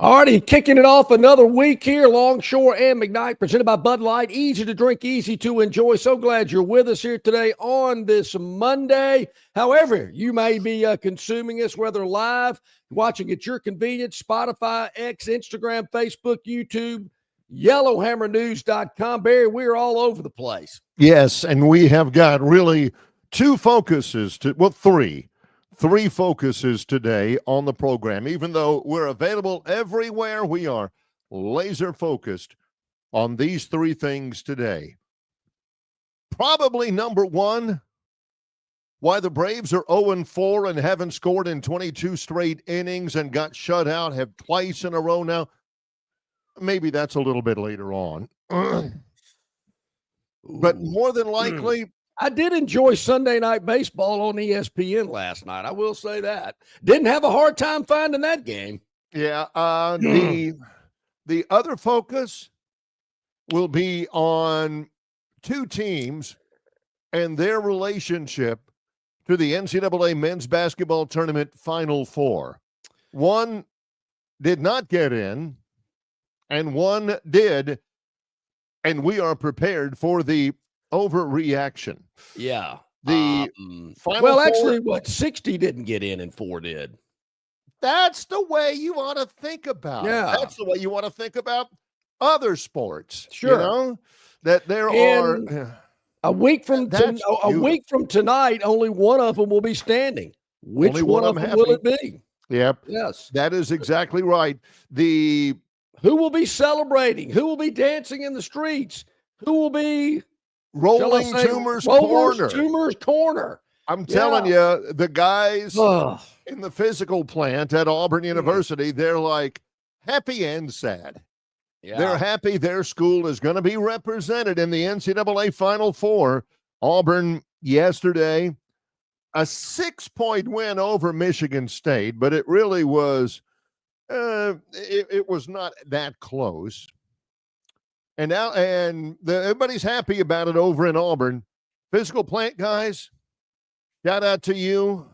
All righty, kicking it off another week here, Longshore and McKnight, presented by Bud Light. Easy to drink, easy to enjoy. So glad you're with us here today on this Monday. However, you may be consuming us, whether live, watching at your convenience, Spotify, X, Instagram, Facebook, YouTube, YellowhammerNews.com. Barry, we're all over the place. Yes, and we have got really three focuses today on the program. Even though we're available everywhere, we are laser focused on these three things today. Probably number one, why the Braves are 0-4 and haven't scored in 22 straight innings and got shut out, have twice in a row now. Maybe that's a little bit later on. But more than likely, I did enjoy Sunday Night Baseball on ESPN last night. I will say that. Didn't have a hard time finding that game. Yeah. The other focus will be on two teams and their relationship to the NCAA men's basketball tournament Final Four. One did not get in, and one did, and we are prepared for the overreaction. Yeah. The Final well, Four, actually, 60 didn't get in and 4 did. That's the way you want to think about it. That's the way you want to think about other sports. Sure. You know, that there are a week from tonight, only one of them will be standing. Which one of them will it be? Yep. Yes. That is exactly right. Who will be celebrating? Who will be dancing in the streets? Who will be Rolling Toomer's Corner? I'm telling you, the guys in the physical plant at Auburn University, they're like happy and sad. Yeah. They're happy their school is going to be represented in the NCAA Final Four. Auburn yesterday, a 6-point win over Michigan State, but it really was it was not that close. And now, everybody's happy about it over in Auburn. Physical plant guys, shout out to you.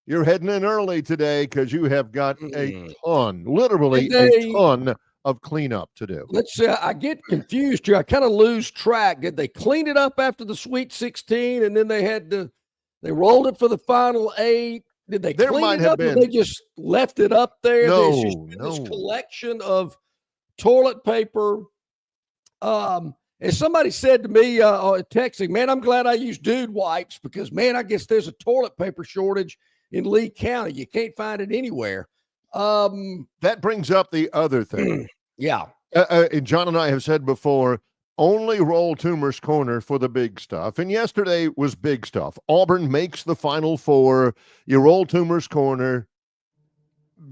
You're heading in early today because you have got a ton, literally a ton of cleanup to do. Let's say I get confused here. I kind of lose track. Did they clean it up after the Sweet 16 and then they rolled it for the Final 8? Did they clean it up or they just left it up there? No, There's just been this collection of toilet paper. As somebody said to me texting, man, I'm glad I use dude wipes because, man, I guess there's a toilet paper shortage in Lee County. You can't find it anywhere. That brings up the other thing. Yeah. John and I have said before, only roll Toomer's Corner for the big stuff. And yesterday was big stuff. Auburn makes the Final Four. You roll Toomer's Corner.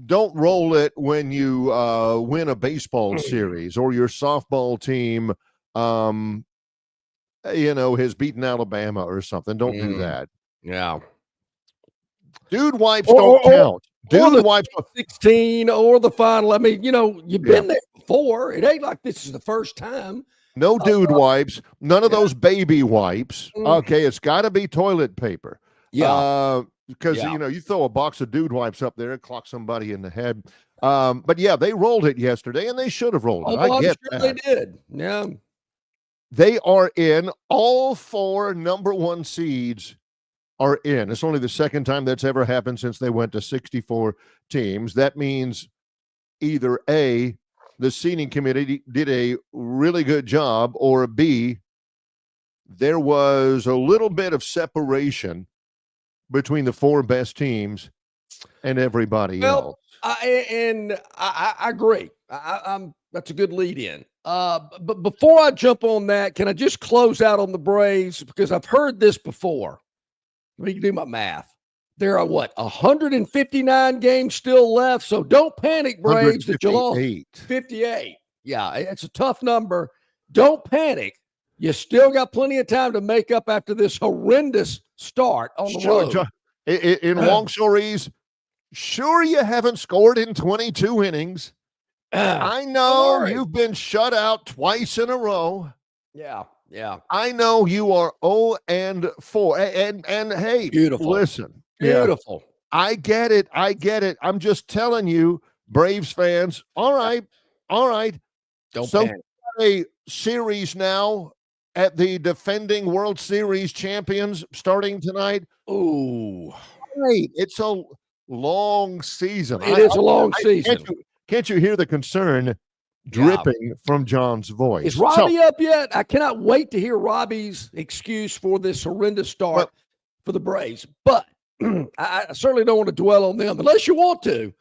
Don't roll it when you win a baseball series or your softball team, has beaten Alabama or something. Don't do that. Yeah. Dude wipes don't count. Dude wipes 16 or the Final. I mean, you've been there before. It ain't like this is the first time. No dude wipes. None of those baby wipes. Okay, it's got to be toilet paper. Yeah. Because, you throw a box of dude wipes up there and clock somebody in the head. But, yeah, they rolled it yesterday, and they should have rolled it. I get that. They did. Yeah. They are in. All 4 number 1 seeds are in. It's only the second time that's ever happened since they went to 64 teams. That means either A, the seeding committee did a really good job, or B, there was a little bit of separation between the 4 best teams and everybody else. I agree. That's a good lead in. But before I jump on that, can I just close out on the Braves? Because I've heard this before. Let me do my math. There are 159 games still left. So don't panic, Braves, that you lost 58. Yeah, it's a tough number. Don't panic. You still got plenty of time to make up after this horrendous start on the road. In Longshore's, sure you haven't scored in 22 innings. I know you've been shut out twice in a row. Yeah. I know you are 0-4. And hey, beautiful. Listen. Beautiful. I get it. I'm just telling you, Braves fans, all right. Don't so panic. A series now at the defending World Series champions starting tonight. Oh, right. It's a long season. It is a long season. Can't you hear the concern dripping from John's voice? Is Robbie up yet? I cannot wait to hear Robbie's excuse for this horrendous start for the Braves. But I certainly don't want to dwell on them unless you want to.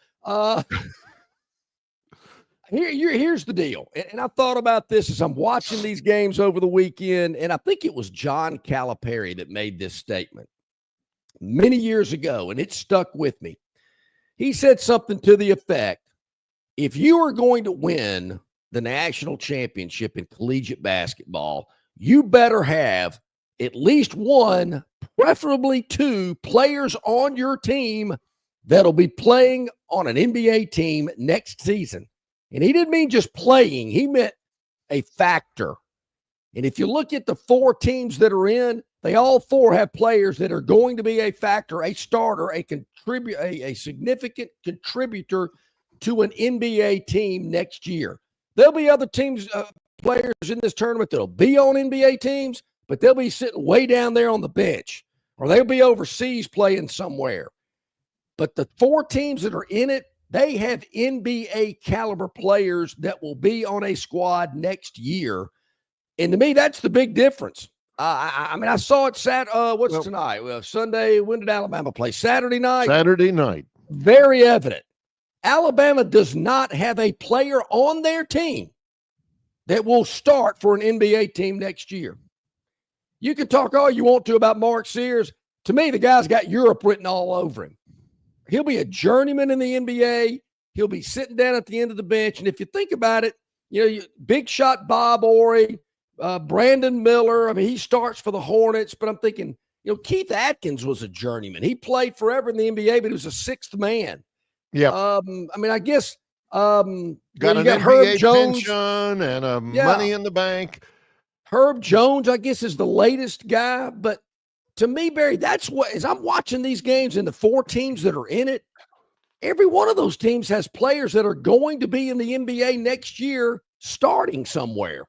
Here's the deal. And I thought about this as I'm watching these games over the weekend, and I think it was John Calipari that made this statement many years ago, and it stuck with me. He said something to the effect, if you are going to win the national championship in collegiate basketball, you better have at least one, preferably two players on your team that'll be playing on an NBA team next season. And he didn't mean just playing. He meant a factor. And if you look at the four teams that are in, they all four have players that are going to be a factor, a starter, a significant contributor to an NBA team next year. There'll be other teams, players in this tournament that'll be on NBA teams, but they'll be sitting way down there on the bench, or they'll be overseas playing somewhere. But the four teams that are in it, they have NBA caliber players that will be on a squad next year. And to me, that's the big difference. I mean, I saw it tonight? Sunday. When did Alabama play? Saturday night? Saturday night. Very evident. Alabama does not have a player on their team that will start for an NBA team next year. You can talk all you want to about Mark Sears. To me, the guy's got Europe written all over him. He'll be a journeyman in the NBA. He'll be sitting down at the end of the bench. And if you think about it, big shot Bob Orry, Brandon Miller. I mean, he starts for the Hornets, but I'm thinking, Keith Atkins was a journeyman. He played forever in the NBA, but he was a sixth man. Yeah. I mean, I guess got an NBA Herb Jones pension and money in the bank. Herb Jones, I guess, is the latest guy. But to me, Barry, that's what, as I'm watching these games and the four teams that are in it, every one of those teams has players that are going to be in the NBA next year starting somewhere.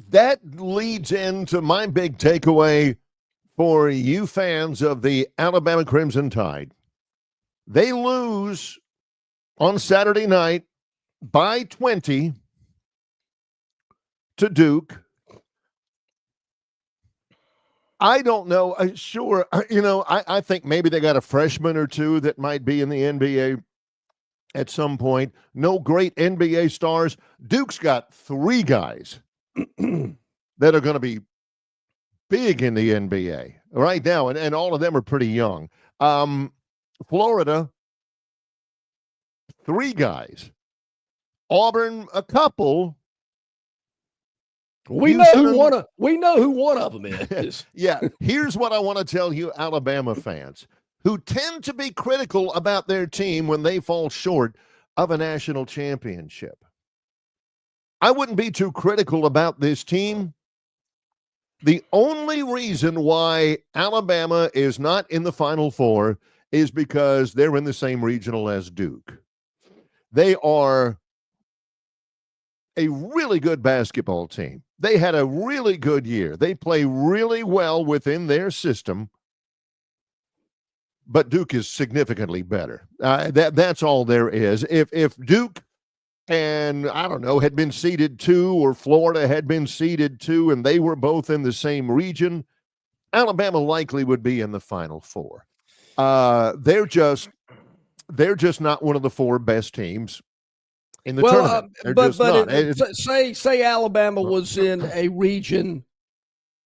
That leads into my big takeaway for you fans of the Alabama Crimson Tide. They lose on Saturday night by 20 to Duke. I don't know. Sure, I think maybe they got a freshman or two that might be in the NBA at some point. No great NBA stars. Duke's got three guys that are going to be big in the NBA right now, and all of them are pretty young. Florida, three guys. Auburn, a couple. We know who one of them is. Yeah. Here's what I want to tell you, Alabama fans, who tend to be critical about their team when they fall short of a national championship. I wouldn't be too critical about this team. The only reason why Alabama is not in the Final Four is because they're in the same regional as Duke. They are a really good basketball team. They had a really good year. They play really well within their system, but Duke is significantly better. That's all there is. If Duke and, I don't know, had been seeded 2, or Florida had been seeded 2, and they were both in the same region, Alabama likely would be in the Final Four. They're just not one of the 4 best teams in the tournament. But say Alabama was in a region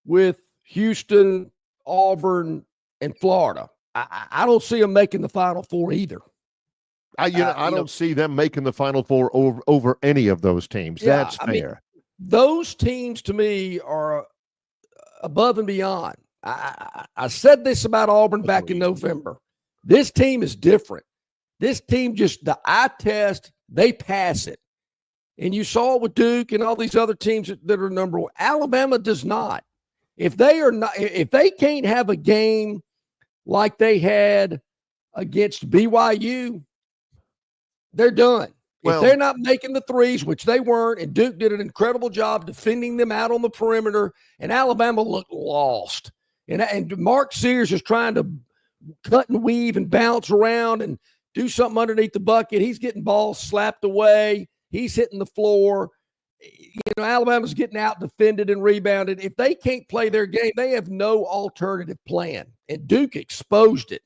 with Houston, Auburn, and Florida. I don't see them making the Final Four either. I don't see them making the Final Four over any of those teams. Yeah, that's fair. I mean, those teams to me are above and beyond. I said this about Auburn back in November. This team is different. This team just, the eye test, they pass it. And you saw it with Duke and all these other teams that are number 1. Alabama does not. If they can't have a game like they had against BYU, they're done. Well, if they're not making the threes, which they weren't, and Duke did an incredible job defending them out on the perimeter, and Alabama looked lost. And Mark Sears is trying to cut and weave and bounce around and do something underneath the bucket. He's getting balls slapped away. He's hitting the floor. Alabama's getting out defended and rebounded. If they can't play their game, they have no alternative plan. And Duke exposed it.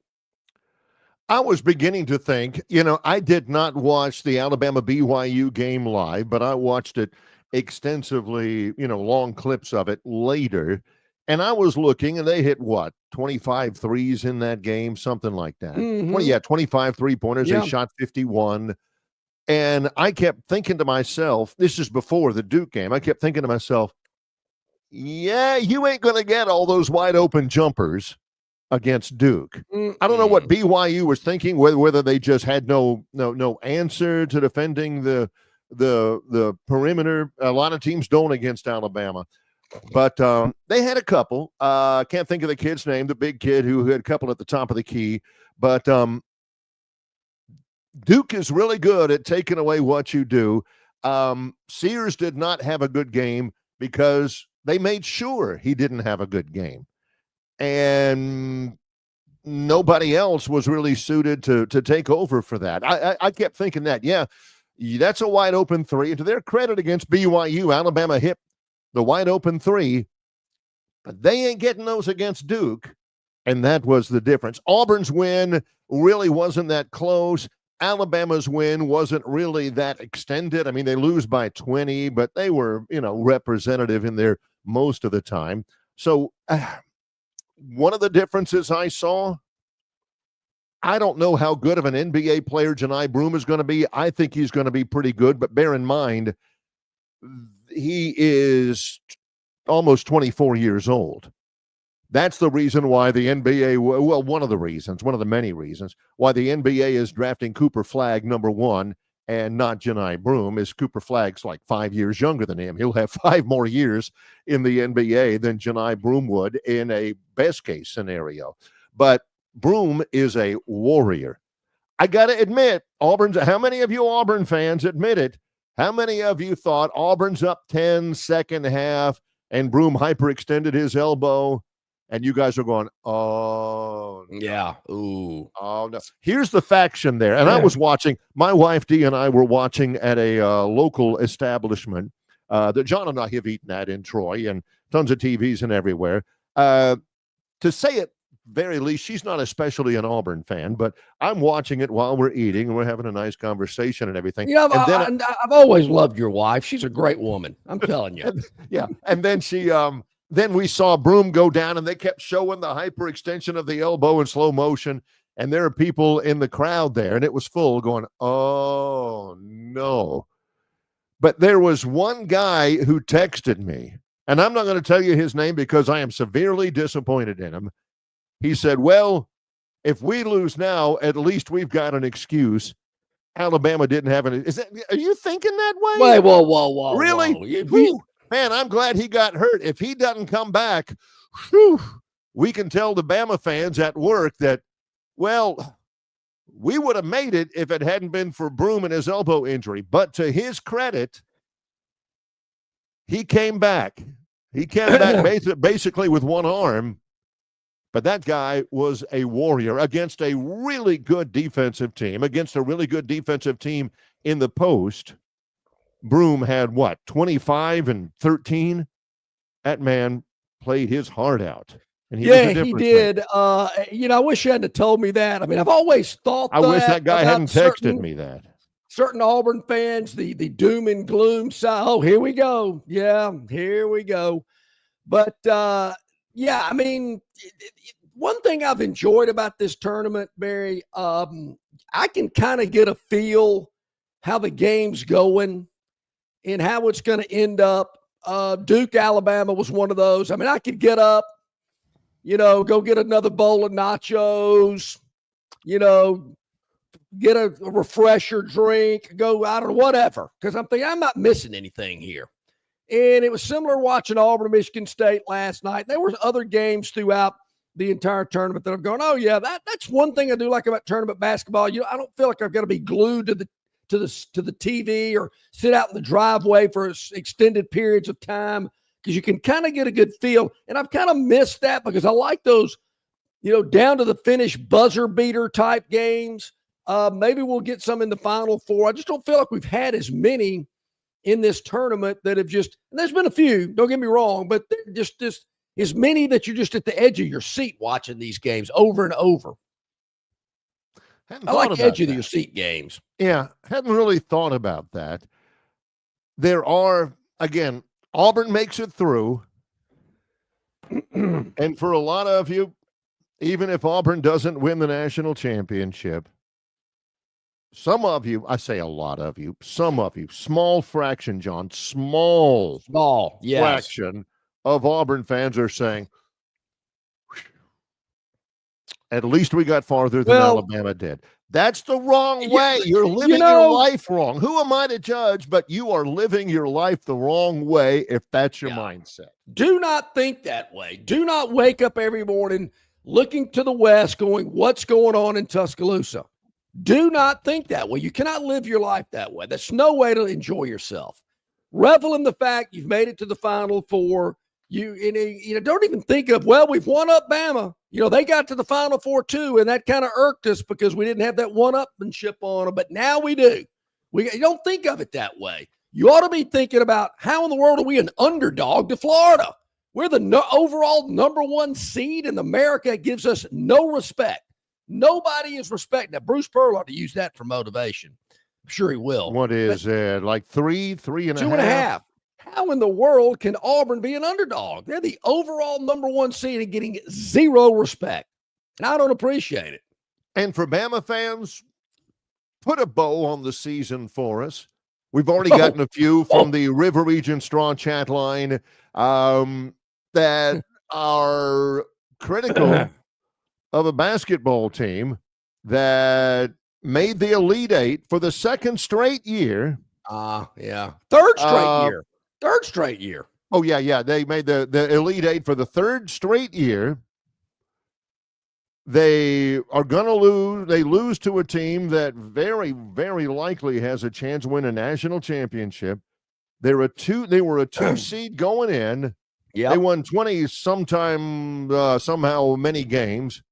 I was beginning to think, I did not watch the Alabama-BYU game live, but I watched it extensively, long clips of it later. And I was looking, and they hit 25 threes in that game, something like that. 25 three-pointers. Yeah. They shot 51. And I kept thinking to myself, this is before the Duke game, I kept thinking to myself, yeah, you ain't going to get all those wide-open jumpers against Duke. I don't know what BYU was thinking, whether they just had no answer to defending the perimeter. A lot of teams don't against Alabama. But they had a couple. Can't think of the kid's name, the big kid who had a couple at the top of the key. But Duke is really good at taking away what you do. Sears did not have a good game because they made sure he didn't have a good game. And nobody else was really suited to take over for that. I kept thinking that, that's a wide open three. And to their credit against BYU, Alabama hit the wide open three, but they ain't getting those against Duke. And that was the difference. Auburn's win really wasn't that close. Alabama's win wasn't really that extended. I mean, they lose by 20, but they were, representative in there most of the time. So one of the differences I saw, I don't know how good of an NBA player Johni Broome is going to be. I think he's going to be pretty good, but bear in mind, he is almost 24 years old. That's the reason why the NBA, one of the many reasons why the NBA is drafting Cooper Flagg number 1 and not Johni Broome, is Cooper Flagg's like 5 years younger than him. He'll have 5 more years in the NBA than Johni Broome would in a best case scenario. But Broome is a warrior. I got to admit, how many of you Auburn fans admit it? How many of you thought Auburn's up 10 second half and Broome hyperextended his elbow? And you guys are going, oh, no. Yeah. Ooh. Oh, no. Here's the faction there. And I was watching, my wife Dee and I were watching at a local establishment that John and I have eaten at in Troy, and tons of TVs and everywhere. To say it very least, she's not especially an Auburn fan, but I'm watching it while we're eating and we're having a nice conversation and everything. I've always loved your wife. She's a great woman. I'm telling you. And then she, then we saw Broome go down, and they kept showing the hyperextension of the elbow in slow motion. And there are people in the crowd there, and it was full, going, oh, no. But there was one guy who texted me, and I'm not going to tell you his name because I am severely disappointed in him. He said, well, if we lose now, at least we've got an excuse. Alabama didn't have any. Are you thinking that way? Wait, whoa. Really? Whoa. Man, I'm glad he got hurt. If he doesn't come back, we can tell the Bama fans at work that, well, we would have made it if it hadn't been for Broome and his elbow injury. But to his credit, he came back. He came back basically with one arm. But that guy was a warrior against a really good defensive team, in the post. Broome had 25 and 13. That man played his heart out. And he did. I wish you hadn't told me that. I mean, I've always thought I wish that guy hadn't texted me that. Certain Auburn fans, the doom and gloom side. Oh, here we go. Yeah, here we go. But I mean, one thing I've enjoyed about this tournament, Barry, I can kind of get a feel how the game's going and how it's going to end up. Duke, Alabama was one of those. I mean, I could get up, go get another bowl of nachos, get a refresher drink, go, I don't know, whatever. Because I'm thinking I'm not missing anything here. And it was similar watching Auburn, Michigan State last night. There were other games throughout the entire tournament that I'm going, oh, yeah, that's one thing I do like about tournament basketball. I don't feel like I've got to be glued to the to the TV or sit out in the driveway for extended periods of time, because you can kind of get a good feel. And I've kind of missed that because I like those, down to the finish buzzer beater type games. Maybe we'll get some in the Final Four. I just don't feel like we've had as many in this tournament that have and there's been a few, don't get me wrong, but just as many that you're just at the edge of your seat watching these games over and over. I like edge of your seat games. Yeah, hadn't really thought about that. There are, again, Auburn makes it through. And for a lot of you, even if Auburn doesn't win the national championship, some of you, I say a lot of you, some of you, small fraction, John, small yes. fraction of Auburn fans are saying, at least we got farther than Alabama did. That's the wrong way. You're living your life wrong. Who am I to judge? But you are living your life the wrong way if that's your mindset. Do not think that way. Do not wake up every morning looking to the west going, what's going on in Tuscaloosa? Do not think that way. You cannot live your life that way. That's no way to enjoy yourself. Revel in the fact you've made it to the Final Four. You don't even think of, we've won up Bama. They got to the Final Four too, and that kind of irked us because we didn't have that one-upmanship on them, but now we do. You don't think of it that way. You ought to be thinking about how in the world are we an underdog to Florida? We're the overall number one seed, and America gives us no respect. Nobody is respecting that. Bruce Pearl ought to use that for motivation. I'm sure he will. What is it? Like three and a half? 2.5. How in the world can Auburn be an underdog? They're the overall number one seed and getting zero respect. And I don't appreciate it. And for Bama fans, put a bow on the season for us. We've already gotten a few from the River Region Straw Chat line that are critical of a basketball team that made the Elite Eight for the second straight year. Third straight year. Oh, yeah. They made the Elite Eight for the third straight year. They are going to lose. They lose to a team that very, very likely has a chance to win a national championship. They were a two seed going in. Yeah. They won 20 somehow many games.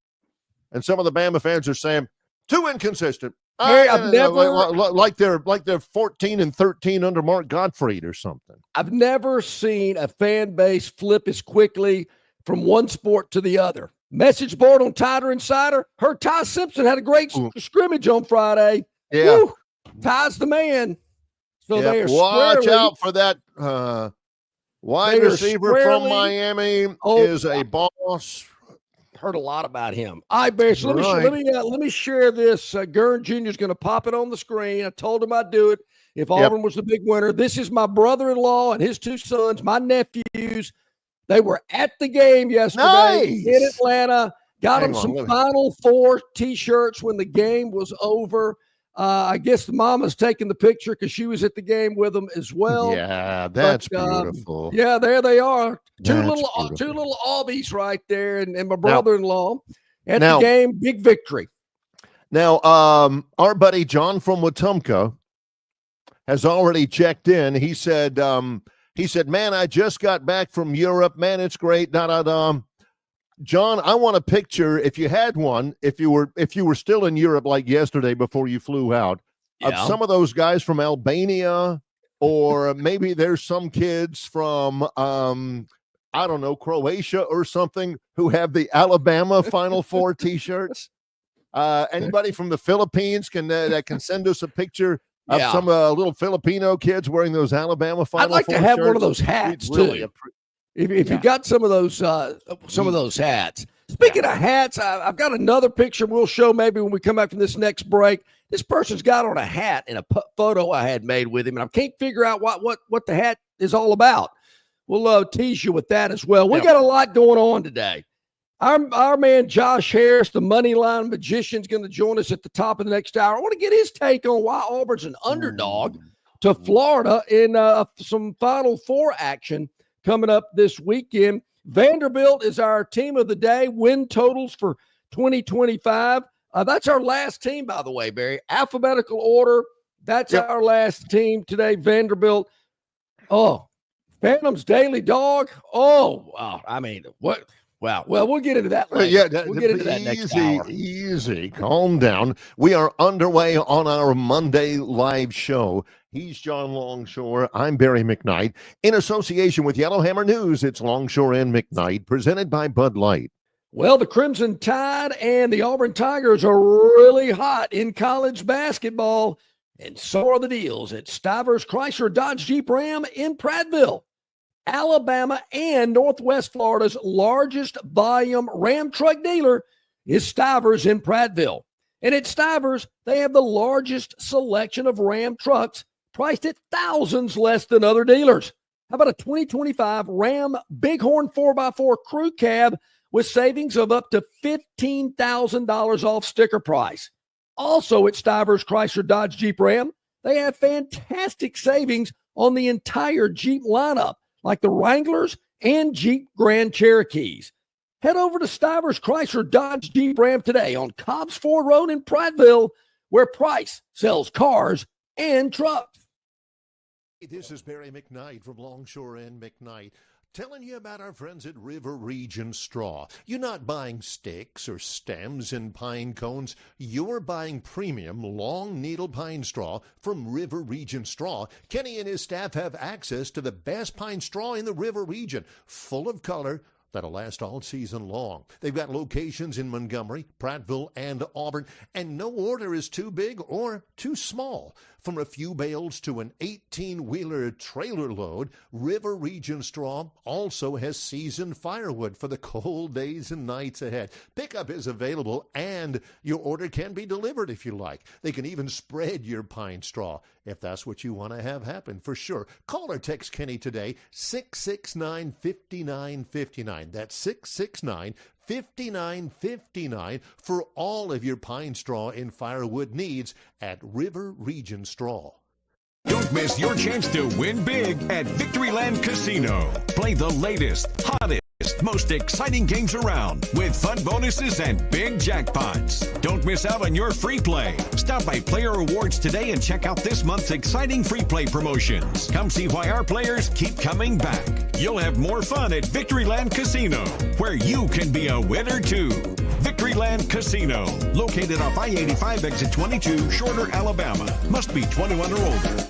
And some of the Bama fans are saying, too inconsistent. I've never like they're 14-13 under Mark Gottfried or something. I've never seen a fan base flip as quickly from one sport to the other. Message board on Tider Insider. Heard Ty Simpson had a great scrimmage on Friday. Yeah, woo, Ty's the man. So they are watch out for that wide receiver from Miami is a boss. Heard a lot about him. All right, Barry. So let me share this. Gurn Jr. is going to pop it on the screen. I told him I'd do it if Auburn was the big winner. This is my brother-in-law and his two sons, my nephews. They were at the game yesterday in Atlanta. Got them some Final Four T-shirts when the game was over. I guess the mama's taking the picture because she was at the game with them as well. Yeah, that's beautiful. Yeah, there they are. Two little Aubies right there, and my brother-in-law at the game. Big victory. Now, our buddy John from Wetumpka has already checked in. He said, man, I just got back from Europe. Man, it's great. John, I want a picture, if you had one, if you were still in Europe like yesterday before you flew out, of some of those guys from Albania, or maybe there's some kids from I don't know, Croatia or something, who have the Alabama Final Four T-shirts. Anybody from the Philippines that can send us a picture of some little Filipino kids wearing those Alabama Final Four shirts? I'd like to have one of those hats too. If you got some of those hats. Speaking of hats, I've got another picture we'll show maybe when we come back from this next break. This person's got on a hat in a photo I had made with him, and I can't figure out what the hat is all about. We'll tease you with that as well. We got a lot going on today. Our man Josh Harris, the Moneyline Magician, is going to join us at the top of the next hour. I want to get his take on why Auburn's an underdog to Florida in some Final Four action coming up this weekend. Vanderbilt is our team of the day. Win totals for 2025. That's our last team, by the way, Barry. Alphabetical order. That's our last team today. Vanderbilt. Oh, Phantom's Daily Dog. Oh, wow. I mean, what? Wow. Well, we'll get into that later. We'll get into that next hour. Easy. Calm down. We are underway on our Monday live show. He's John Longshore. I'm Barry McKnight. In association with Yellowhammer News, it's Longshore and McKnight, presented by Bud Light. Well, the Crimson Tide and the Auburn Tigers are really hot in college basketball, and so are the deals at Stivers Chrysler Dodge Jeep Ram in Prattville. Alabama and Northwest Florida's largest volume Ram truck dealer is Stivers in Prattville. And at Stivers, they have the largest selection of Ram trucks priced at thousands less than other dealers. How about a 2025 Ram Bighorn 4x4 crew cab with savings of up to $15,000 off sticker price? Also at Stivers Chrysler Dodge Jeep Ram, they have fantastic savings on the entire Jeep lineup, like the Wranglers and Jeep Grand Cherokees. Head over to Stivers Chrysler Dodge Jeep Ram today on Cobbs Ford Road in Prattville, where Price sells cars and trucks. This is Barry McKnight from Longshore and McKnight, telling you about our friends at River Region Straw. You're not buying sticks or stems and pine cones. You're buying premium long needle pine straw from River Region Straw. Kenny and his staff have access to the best pine straw in the River Region, full of color, that'll last all season long. They've got locations in Montgomery, Prattville, and Auburn, and no order is too big or too small. From a few bales to an 18-wheeler trailer load, River Region Straw also has seasoned firewood for the cold days and nights ahead. Pickup is available, and your order can be delivered if you like. They can even spread your pine straw if that's what you want to have happen, for sure. Call or text Kenny today, 669-5959. That's 669-5959 for all of your pine straw and firewood needs at River Region Straw. Don't miss your chance to win big at Victoryland Casino. Play the latest, hottest, most exciting games around with fun bonuses and big jackpots. Don't miss out on your free play. Stop by Player Rewards today and check out this month's exciting free play promotions. Come see why our players keep coming back. You'll have more fun at Victoryland Casino, where you can be a winner too. Victoryland Casino, located off I-85 exit 22, Shorter, Alabama. Must be 21 or older.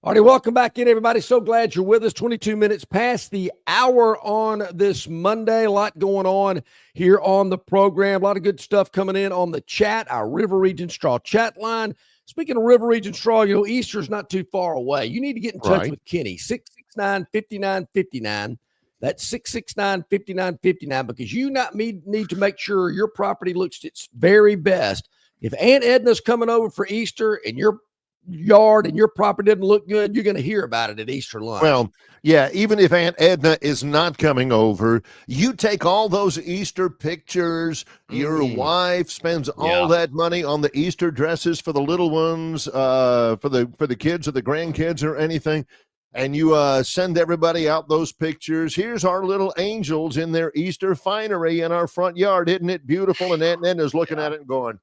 All right, welcome back in, everybody. So glad you're with us. 22 minutes past the hour on this Monday. A lot going on here on the program. A lot of good stuff coming in on the chat, our River Region Straw chat line. Speaking of River Region Straw, Easter's not too far away. You need to get in touch with Kenny, 669-5959. That's 669-5959, because you need to make sure your property looks its very best. If Aunt Edna's coming over for Easter and your yard and your property doesn't look good, you're going to hear about it at Easter lunch. Well, yeah, even if Aunt Edna is not coming over, you take all those Easter pictures. Your wife spends all that money on the Easter dresses for the little ones, for the kids or the grandkids or anything, and you send everybody out those pictures. Here's our little angels in their Easter finery in our front yard. Isn't it beautiful? And Aunt Edna's looking at it and going,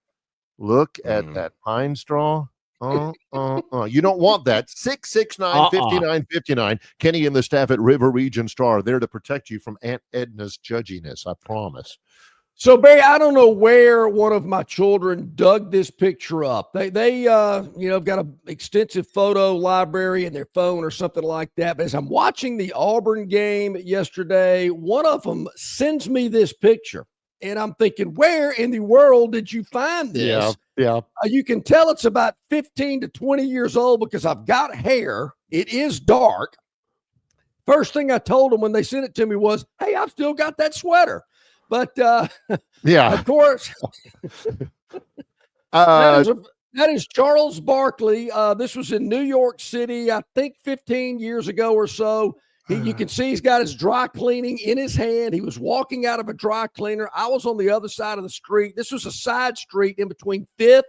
look at that pine straw. You don't want that. 669-5959. Kenny and the staff at River Region Straw are there to protect you from Aunt Edna's judginess, I promise. So, Barry, I don't know where one of my children dug this picture up. They have got an extensive photo library in their phone or something like that. But as I'm watching the Auburn game yesterday, one of them sends me this picture. And I'm thinking, where in the world did you find this? Yeah. You can tell it's about 15 to 20 years old because I've got hair. It is dark. First thing I told them when they sent it to me was, hey, I've still got that sweater. But, of course, that is Charles Barkley. This was in New York City, I think 15 years ago or so. You can see he's got his dry cleaning in his hand. He was walking out of a dry cleaner. I was on the other side of the street. This was a side street in between 5th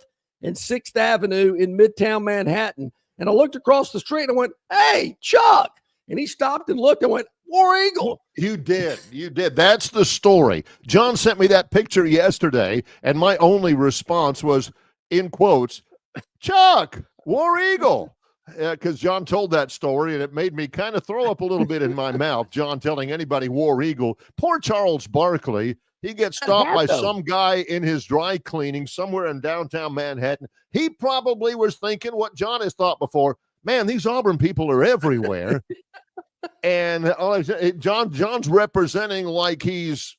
and 6th Avenue in Midtown Manhattan. And I looked across the street and I went, hey, Chuck. And he stopped and looked and went, War Eagle. You did. That's the story. John sent me that picture yesterday, and my only response was, in quotes, Chuck, War Eagle. Because John told that story, and it made me kind of throw up a little bit in my mouth, John telling anybody War Eagle. Poor Charles Barkley. He gets stopped by some guy in his dry cleaning somewhere in downtown Manhattan. He probably was thinking what John has thought before. Man, these Auburn people are everywhere. And John's representing like he's,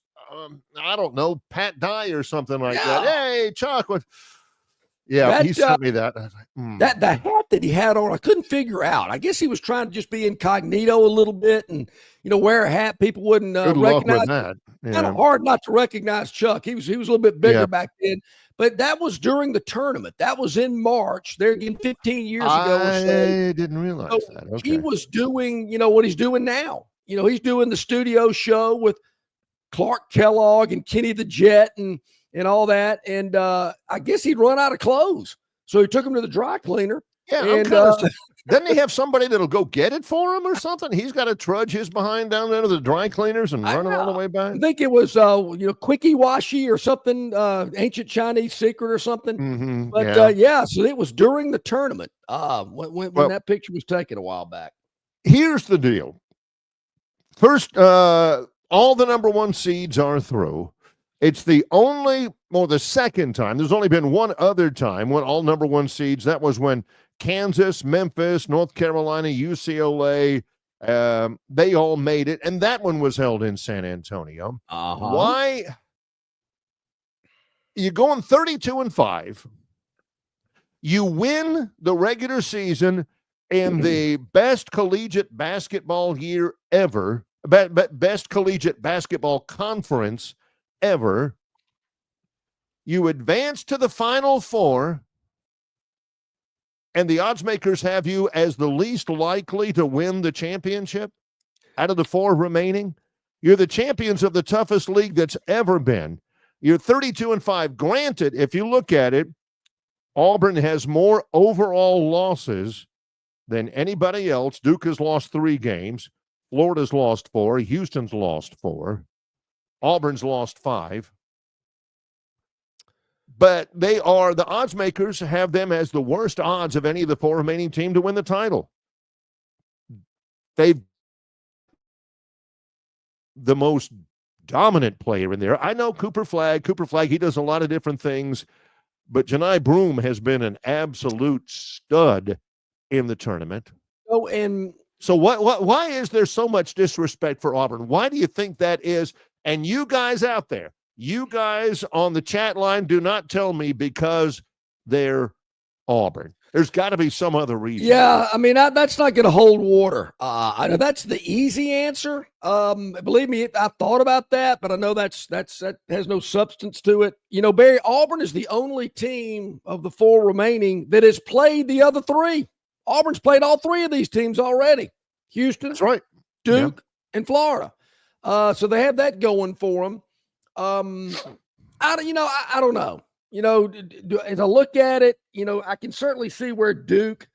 I don't know, Pat Dye or something like that. Hey, Chuck. Yeah, he sent me that. That the hat that he had on, I couldn't figure out. I guess he was trying to just be incognito a little bit and, wear a hat people wouldn't recognize. That. Yeah. Kind of hard not to recognize Chuck. He was a little bit bigger back then. But that was during the tournament. That was in March. There again, 15 years ago or so. I didn't realize that. Okay. He was doing, what he's doing now. He's doing the studio show with Clark Kellogg and Kenny the Jet and all that. And I guess he'd run out of clothes. So he took him to the dry cleaner. Yeah. And, doesn't he have somebody that'll go get it for him or something? He's got to trudge his behind down there to the dry cleners and run it all the way back. I think it was, Quickie Washi or something, ancient Chinese secret or something. Mm-hmm, but so it was during the tournament when that picture was taken a while back. Here's the deal. First, all the number one seeds are through. It's the second time. There's only been one other time when all number one seeds. That was when Kansas, Memphis, North Carolina, UCLA, they all made it. And that one was held in San Antonio. Why? You're going 32-5. You win the regular season in the best collegiate basketball year ever, best collegiate basketball conference ever. You advance to the Final Four, and the odds makers have you as the least likely to win the championship out of the four remaining. You're the champions of the toughest league that's ever been. You're 32-5. Granted, if you look at it, Auburn has more overall losses than anybody else. Duke has lost 3 games. Florida's lost 4. Houston's lost 4. Auburn's lost 5. But the odds makers have them as the worst odds of any of the 4 remaining teams to win the title. They've the most dominant player in there. I know Cooper Flagg, he does a lot of different things, but Janai Broom has been an absolute stud in the tournament. Oh, and so why is there so much disrespect for Auburn? Why do you think that is? And you guys out there, you guys on the chat line, do not tell me because they're Auburn. There's got to be some other reason. Yeah, I mean, that's not going to hold water. I know that's the easy answer. Believe me, I thought about that, but I know that has no substance to it. Barry, Auburn is the only team of the 4 remaining that has played the other 3. Auburn's played all 3 of these teams already. Houston, that's right, Duke, and Florida. So they have that going for them. I don't know. As I look at it, I can certainly see where Duke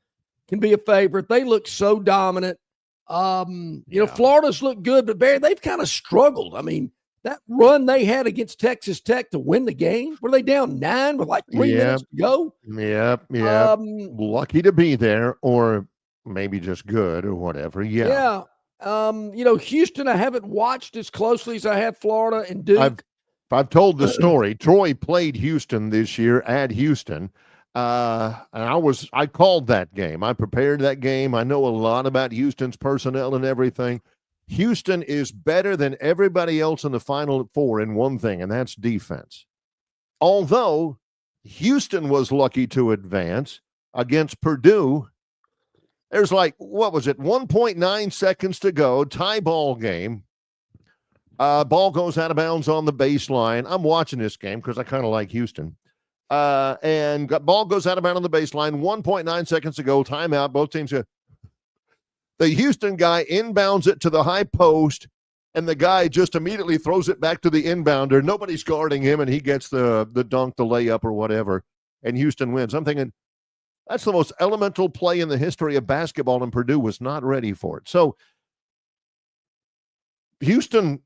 can be a favorite. They look so dominant. Florida's looked good, but Barry, they've kind of struggled. I mean, that run they had against Texas Tech to win the game, were they down 9 with like 3 minutes to go? Yep. Lucky to be there, or maybe just good or whatever. Yeah. Houston, I haven't watched as closely as I have Florida and Duke. I've told the story. Troy played Houston this year at Houston. And I called that game. I prepared that game. I know a lot about Houston's personnel and everything. Houston is better than everybody else in the Final Four in one thing, and that's defense. Although Houston was lucky to advance against Purdue, there's 1.9 seconds to go, tie ball game. Ball goes out of bounds on the baseline. I'm watching this game because I kind of like Houston. And ball goes out of bounds on the baseline. 1.9 seconds to go. Timeout. Both teams go. The Houston guy inbounds it to the high post, and the guy just immediately throws it back to the inbounder. Nobody's guarding him, and he gets the dunk, the layup, or whatever, and Houston wins. I'm thinking that's the most elemental play in the history of basketball, and Purdue was not ready for it. So Houston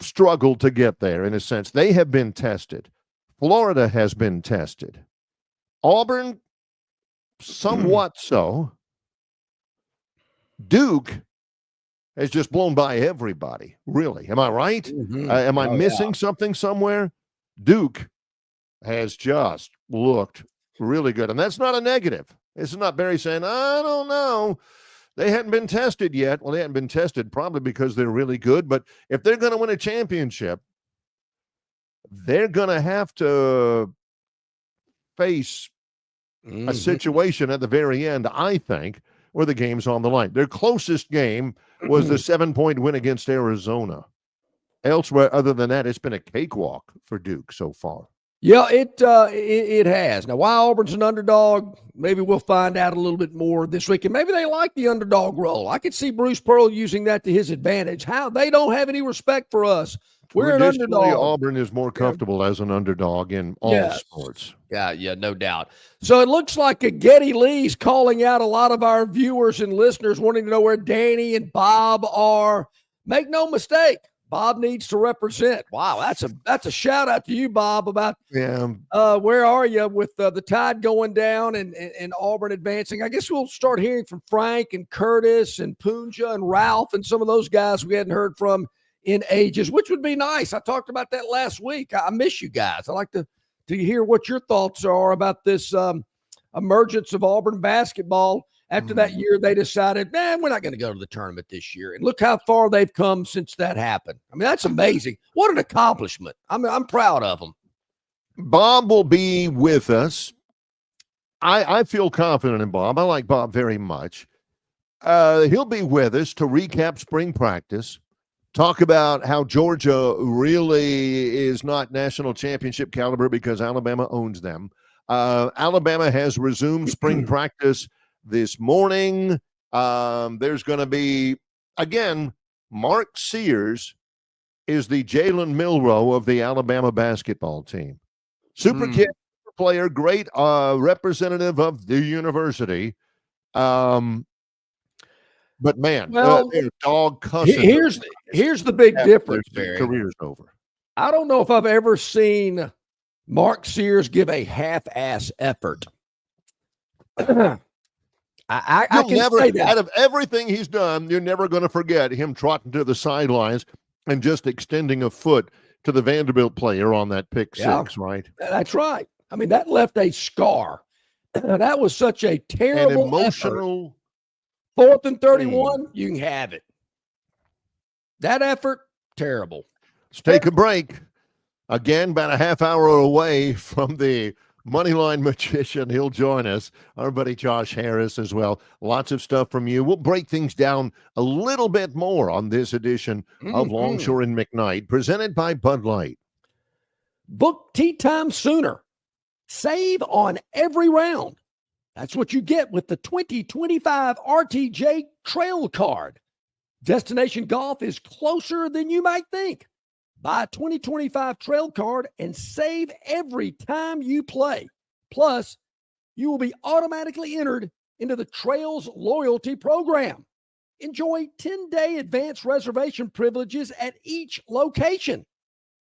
struggled to get there in a sense. They have been tested. Florida has been tested. Auburn, somewhat so. Duke has just blown by everybody, really. Am I right? Mm-hmm. Am I missing something somewhere? Duke has just looked really good. And that's not a negative. This is not Barry saying, I don't know. They hadn't been tested yet. Well, they hadn't been tested probably because they're really good. But if they're going to win a championship, they're going to have to face a situation at the very end, I think, where the game's on the line. Their closest game was the 7-point win against Arizona. Elsewhere, other than that, it's been a cakewalk for Duke so far. Yeah, it has. Now, why Auburn's an underdog, maybe we'll find out a little bit more this week. And maybe they like the underdog role. I could see Bruce Pearl using that to his advantage. How they don't have any respect for us. We're an underdog. Auburn is more comfortable as an underdog in all sports. Yeah, no doubt. So it looks like a Getty Lee's calling out a lot of our viewers and listeners wanting to know where Danny and Bob are. Make no mistake, Bob needs to represent. Wow, that's a shout out to you, Bob, about where are you with the Tide going down and Auburn advancing. I guess we'll start hearing from Frank and Curtis and Punja and Ralph and some of those guys we hadn't heard from in ages, which would be nice. I talked about that last week. I miss you guys. I like to hear what your thoughts are about this emergence of Auburn basketball. After that year, they decided, we're not going to go to the tournament this year. And look how far they've come since that happened. I mean, that's amazing. What an accomplishment. I'm proud of them. Bob will be with us. I feel confident in Bob. I like Bob very much. He'll be with us to recap spring practice, talk about how Georgia really is not national championship caliber because Alabama owns them. Alabama has resumed spring practice this morning. There's going to be, again, Mark Sears is the Jalen Milroe of the Alabama basketball team. Super kid player, great representative of the university. But man, they're dog cussing. Here's the big difference, Barry. Career's over. I don't know if I've ever seen Mark Sears give a half-ass effort. I can never say that. Out of everything he's done, you're never going to forget him trotting to the sidelines and just extending a foot to the Vanderbilt player on that pick six, right? That's right. I mean, that left a scar. That was such a terrible, emotional effort. 4th and 31, you can have it. That effort, terrible. Let's take a break. Again, about a half hour away from the Moneyline Magician. He'll join us. Our buddy Josh Harris as well. Lots of stuff from you. We'll break things down a little bit more on this edition of Longshore and McKnight, presented by Bud Light. Book tee time sooner. Save on every round. That's what you get with the 2025 RTJ Trail Card. Destination golf is closer than you might think. Buy a 2025 Trail Card and save every time you play. Plus, you will be automatically entered into the Trails Loyalty Program. Enjoy 10-day advance reservation privileges at each location.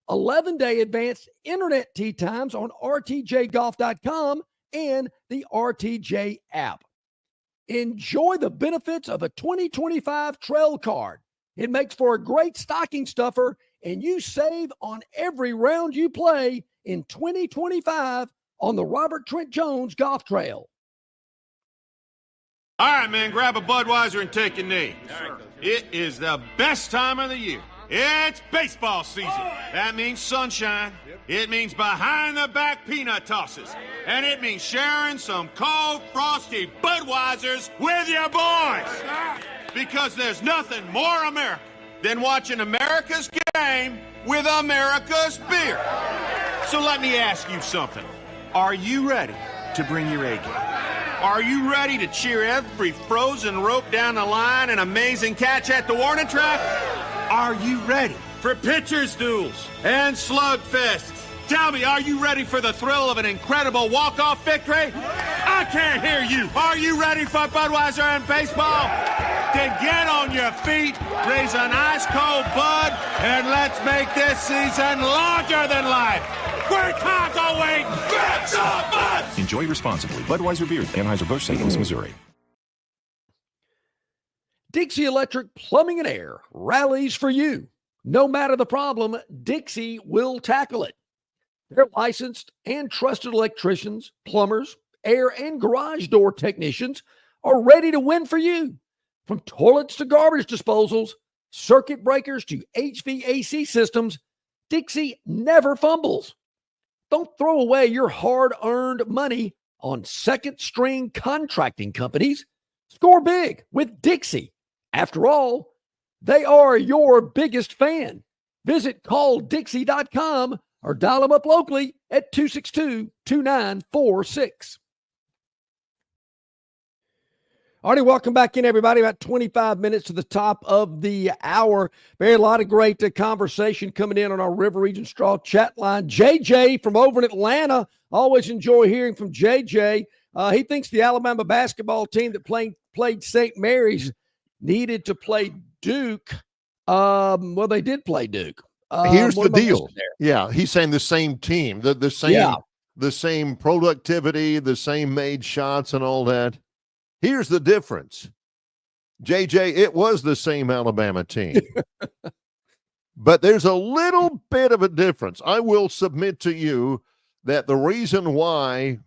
11-day advanced internet tee times on rtjgolf.com and the RTJ app. Enjoy the benefits of a 2025 Trail Card. It makes for a great stocking stuffer, and you save on every round you play in 2025 on the Robert Trent Jones Golf Trail. All right, man, grab a Budweiser and take a knee. It is the best time of the year. It's baseball season. That means sunshine. It means behind-the-back peanut tosses. And it means sharing some cold, frosty Budweisers with your boys. Because there's nothing more American than watching America's game with America's beer. So let me ask you something. Are you ready to bring your A game? Are you ready to cheer every frozen rope down the line and amazing catch at the warning track? Are you ready for pitchers' duels and slugfests? Tell me, are you ready for the thrill of an incredible walk-off victory? I can't hear you. Are you ready for Budweiser and baseball? Then get on your feet, raise an ice-cold Bud, and let's make this season larger than life. Great times are waiting. Grab some buds. Enjoy responsibly. Budweiser Beer, Anheuser-Busch, St. Louis, Missouri. Dixie Electric Plumbing and Air rallies for you. No matter the problem, Dixie will tackle it. Their licensed and trusted electricians, plumbers, air and garage door technicians are ready to win for you. From toilets to garbage disposals, circuit breakers to HVAC systems, Dixie never fumbles. Don't throw away your hard-earned money on second-string contracting companies. Score big with Dixie. After all, they are your biggest fan. Visit calldixie.com or dial them up locally at 262-2946. All right, welcome back in, everybody. About 25 minutes to the top of the hour. A lot of great conversation coming in on our River Region Straw chat line. JJ from over in Atlanta. Always enjoy hearing from JJ. He thinks the Alabama basketball team that played St. Mary's needed to play Duke. Well, they did play Duke. Here's the deal. Yeah, he's saying the same team, the same productivity, the same made shots and all that. Here's the difference. JJ, it was the same Alabama team. But there's a little bit of a difference. I will submit to you that the reason why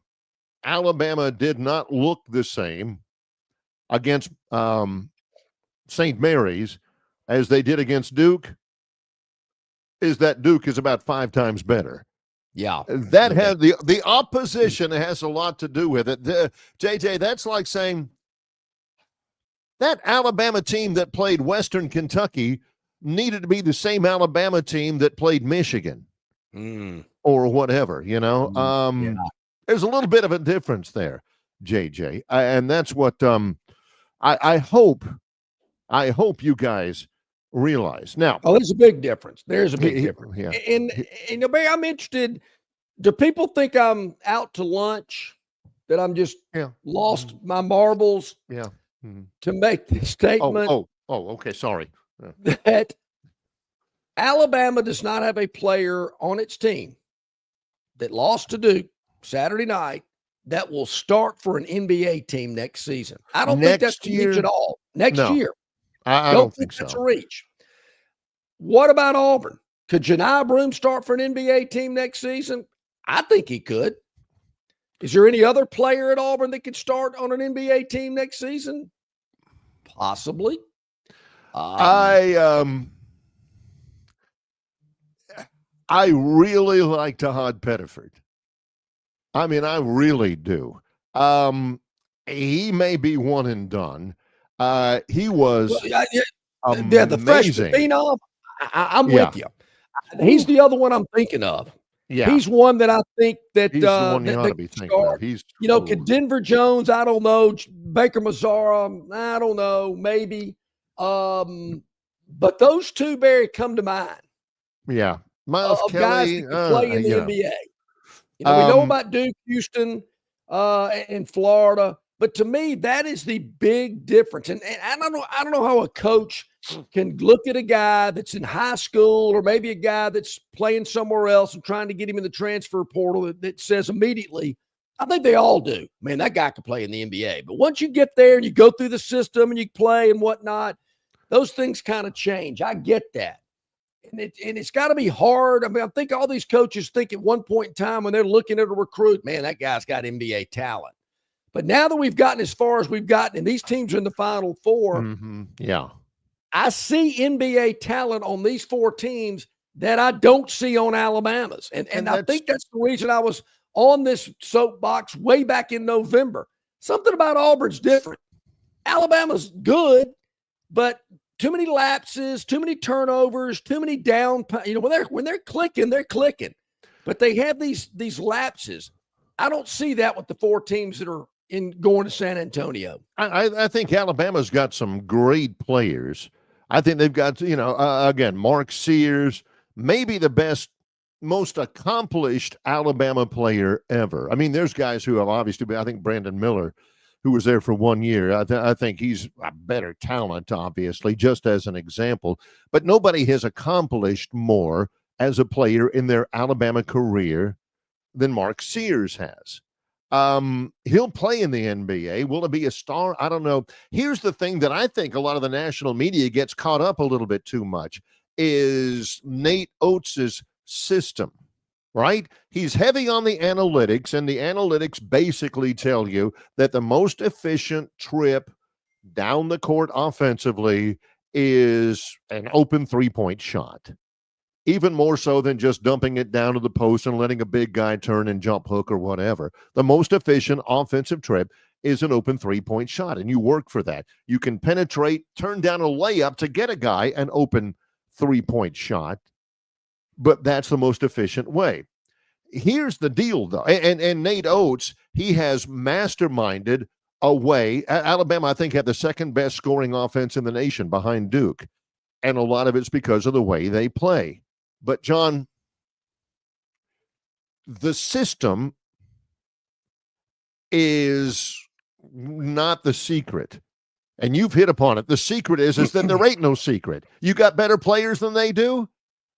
Alabama did not look the same against St. Mary's as they did against Duke is that Duke is about 5 times better. Yeah. That has the opposition has a lot to do with it. JJ, that's like saying that Alabama team that played Western Kentucky needed to be the same Alabama team that played Michigan or whatever, you know. There's a little bit of a difference there, JJ. And that's what I hope you guys realize. Now, there's a big difference. There's a big difference. Yeah. And Barry, I'm interested. Do people think I'm out to lunch? That I'm just lost my marbles? Yeah. To make the statement. Okay. Sorry. That Alabama does not have a player on its team that lost to Duke Saturday night that will start for an NBA team next season. I don't think that's a reach at all. Next year. I don't think that's so. a reach. What about Auburn? Could Janai Broom start for an NBA team next season? I think he could. Is there any other player at Auburn that could start on an NBA team next season? Possibly. I really like Tahad Pettiford. I mean, I really do. He may be one and done. He was the freshman phenom. I'm with you. He's the other one I'm thinking of. Yeah, he's one that I think that he's the one you ought to be thinking of. He's could Denver Jones? I don't know. Baker Mazzara? I don't know. Maybe. But those two, Barry, come to mind. Yeah, Miles Kelly guys that can play in the NBA. We know about Duke, Houston, and Florida. But to me, that is the big difference. And I don't know how a coach can look at a guy that's in high school or maybe a guy that's playing somewhere else and trying to get him in the transfer portal that says immediately, I think they all do. Man, that guy could play in the NBA. But once you get there and you go through the system and you play and whatnot, those things kind of change. I get that. And it's got to be hard. I mean, I think all these coaches think at one point in time when they're looking at a recruit, man, that guy's got NBA talent. But now that we've gotten as far as we've gotten, and these teams are in the Final Four, I see NBA talent on these 4 teams that I don't see on Alabama's. And I think that's the reason I was on this soapbox way back in November. Something about Auburn's different. Alabama's good, but too many lapses, too many turnovers, too many down. When they're clicking, they're clicking. But they have these lapses. I don't see that with the 4 teams that are going to San Antonio. I think Alabama's got some great players. I think they've got, again, Mark Sears, maybe the best, most accomplished Alabama player ever. I mean, there's guys who have obviously been, I think Brandon Miller, who was there for 1 year. I think he's a better talent, obviously, just as an example. But nobody has accomplished more as a player in their Alabama career than Mark Sears has. He'll play in the NBA. Will it be a star? I don't know. Here's the thing that I think a lot of the national media gets caught up a little bit too much is Nate Oates' system, right? He's heavy on the analytics, and the analytics basically tell you that the most efficient trip down the court offensively is an open three-point shot. Even more so than just dumping it down to the post and letting a big guy turn and jump hook or whatever. The most efficient offensive trip is an open three-point shot, and you work for that. You can penetrate, turn down a layup to get a guy an open three-point shot, but that's the most efficient way. Here's the deal, though, and Nate Oates, he has masterminded a way. Alabama, I think, had the second best scoring offense in the nation behind Duke, and a lot of it's because of the way they play. But, John, the system is not the secret. And you've hit upon it. The secret is that there ain't no secret. You got better players than they do,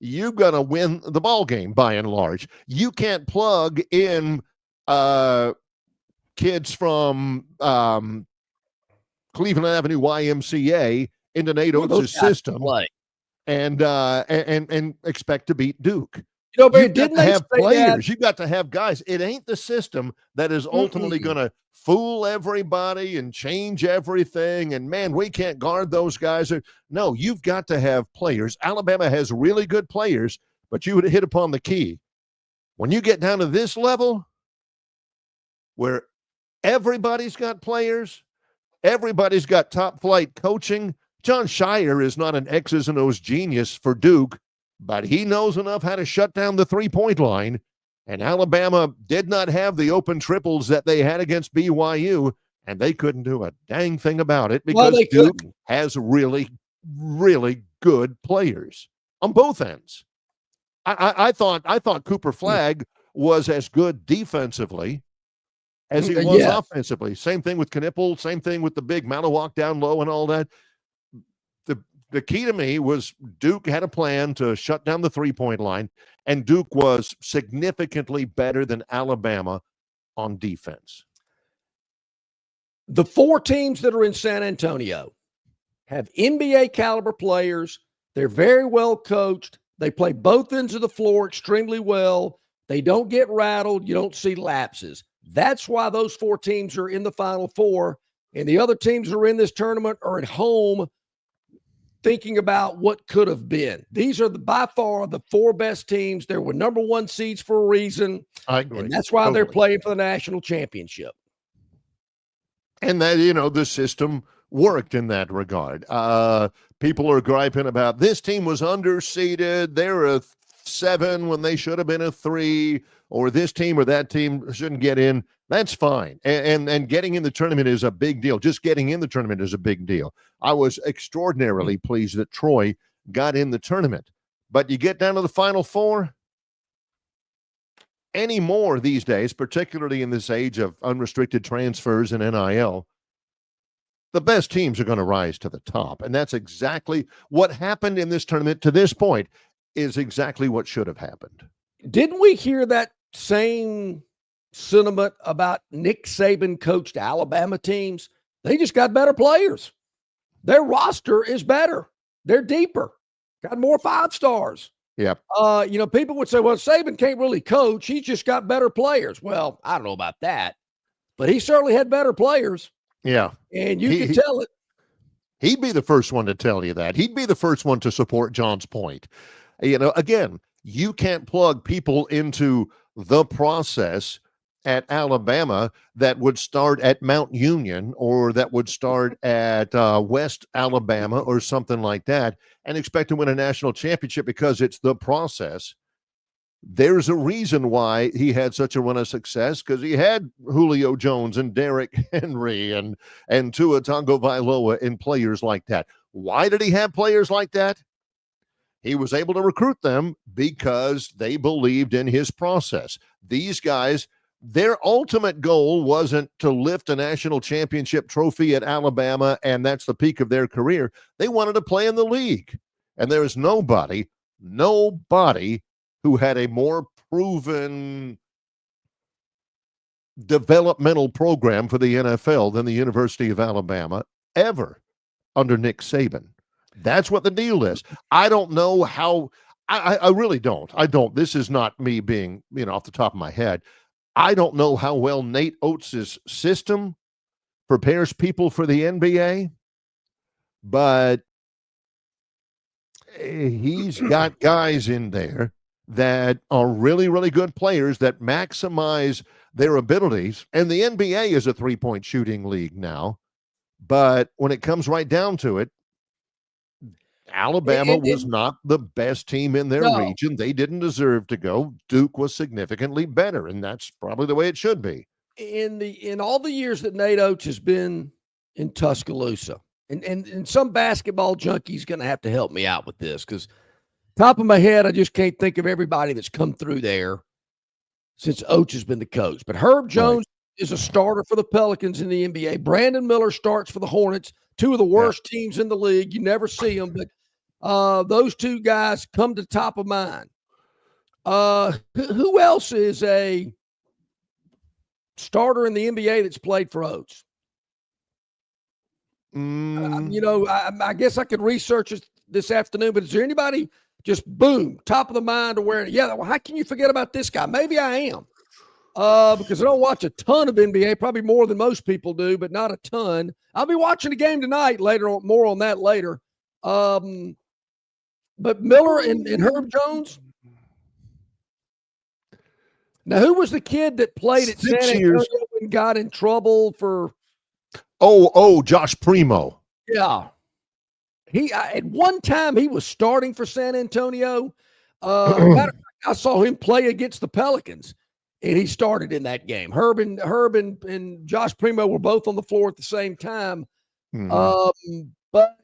you're going to win the ball game by and large. You can't plug in kids from Cleveland Avenue YMCA into Nate Oates' system and expect to beat Duke. You know, but you've got to have players. You've got to have guys. It ain't the system that is ultimately going to fool everybody and change everything. And, man, we can't guard those guys. No, you've got to have players. Alabama has really good players, but you would hit upon the key. When you get down to this level where everybody's got players, everybody's got top-flight coaching, John Shire is not an X's and O's genius for Duke, but he knows enough how to shut down the three-point line, and Alabama did not have the open triples that they had against BYU, and they couldn't do a dang thing about it because Duke has really, really good players on both ends. I thought Cooper Flagg was as good defensively as he was offensively. Same thing with Knippel, same thing with the big Malawak down low and all that. The key to me was Duke had a plan to shut down the three-point line, and Duke was significantly better than Alabama on defense. The four teams that are in San Antonio have NBA caliber players. They're very well coached. They play both ends of the floor extremely well. They don't get rattled. You don't see lapses. That's why those four teams are in the Final Four, and the other teams that are in this tournament are at home thinking about what could have been. These are by far the four best teams. They were number one seeds for a reason. I agree. And that's why they're playing for the national championship. And that, the system worked in that regard. People are griping about this team was underseeded. They're a 7 when they should have been a 3, or this team or that team shouldn't get in. That's fine. And getting in the tournament is a big deal. Just getting in the tournament is a big deal. I was extraordinarily pleased that Troy got in the tournament. But you get down to the Final Four, anymore these days, particularly in this age of unrestricted transfers and NIL, the best teams are going to rise to the top. And that's exactly what happened in this tournament to this point is exactly what should have happened. Didn't we hear that same sentiment about Nick Saban coached Alabama teams? They just got better players. Their roster is better. They're deeper. Got more 5-stars. Yep. People would say, well, Saban can't really coach. He's just got better players. Well, I don't know about that, but he certainly had better players. Yeah. And you can tell it. He'd be the first one to tell you that. He'd be the first one to support John's point. Again, you can't plug people into the process at Alabama that would start at Mount Union or that would start at West Alabama or something like that and expect to win a national championship because it's the process. There's a reason why he had such a run of success, because he had Julio Jones and Derrick Henry and Tua Tagovailoa and players like that. Why did he have players like that? He was able to recruit them because they believed in his process. These guys, their ultimate goal wasn't to lift a national championship trophy at Alabama, and that's the peak of their career. They wanted to play in the league. And there is nobody who had a more proven developmental program for the NFL than the University of Alabama ever under Nick Saban. That's what the deal is. I don't know how. I really don't. I don't. This is not me being, off the top of my head. I don't know how well Nate Oates' system prepares people for the NBA, but he's got guys in there that are really, really good players that maximize their abilities. And the NBA is a three-point shooting league now. But when it comes right down to it, Alabama was not the best team in their region. They didn't deserve to go. Duke was significantly better, and that's probably the way it should be. In all the years that Nate Oates has been in Tuscaloosa, and some basketball junkie's going to have to help me out with this, because top of my head, I just can't think of everybody that's come through there since Oates has been the coach. But Herb Jones is a starter for the Pelicans in the NBA. Brandon Miller starts for the Hornets, two of the worst teams in the league. You never see them, but those two guys come to top of mind. Who else is a starter in the NBA that's played for Oates? I guess I could research this afternoon, but is there anybody just boom, top of the mind to where, how can you forget about this guy? Maybe I am. Because I don't watch a ton of NBA, probably more than most people do, but not a ton. I'll be watching a game tonight later on, more on that later. But Miller and Herb Jones. Now, who was the kid that played at San Antonio and got in trouble for? Josh Primo. Yeah. At one time he was starting for San Antonio. I saw him play against the Pelicans, and he started in that game. Herb and Josh Primo were both on the floor at the same time. But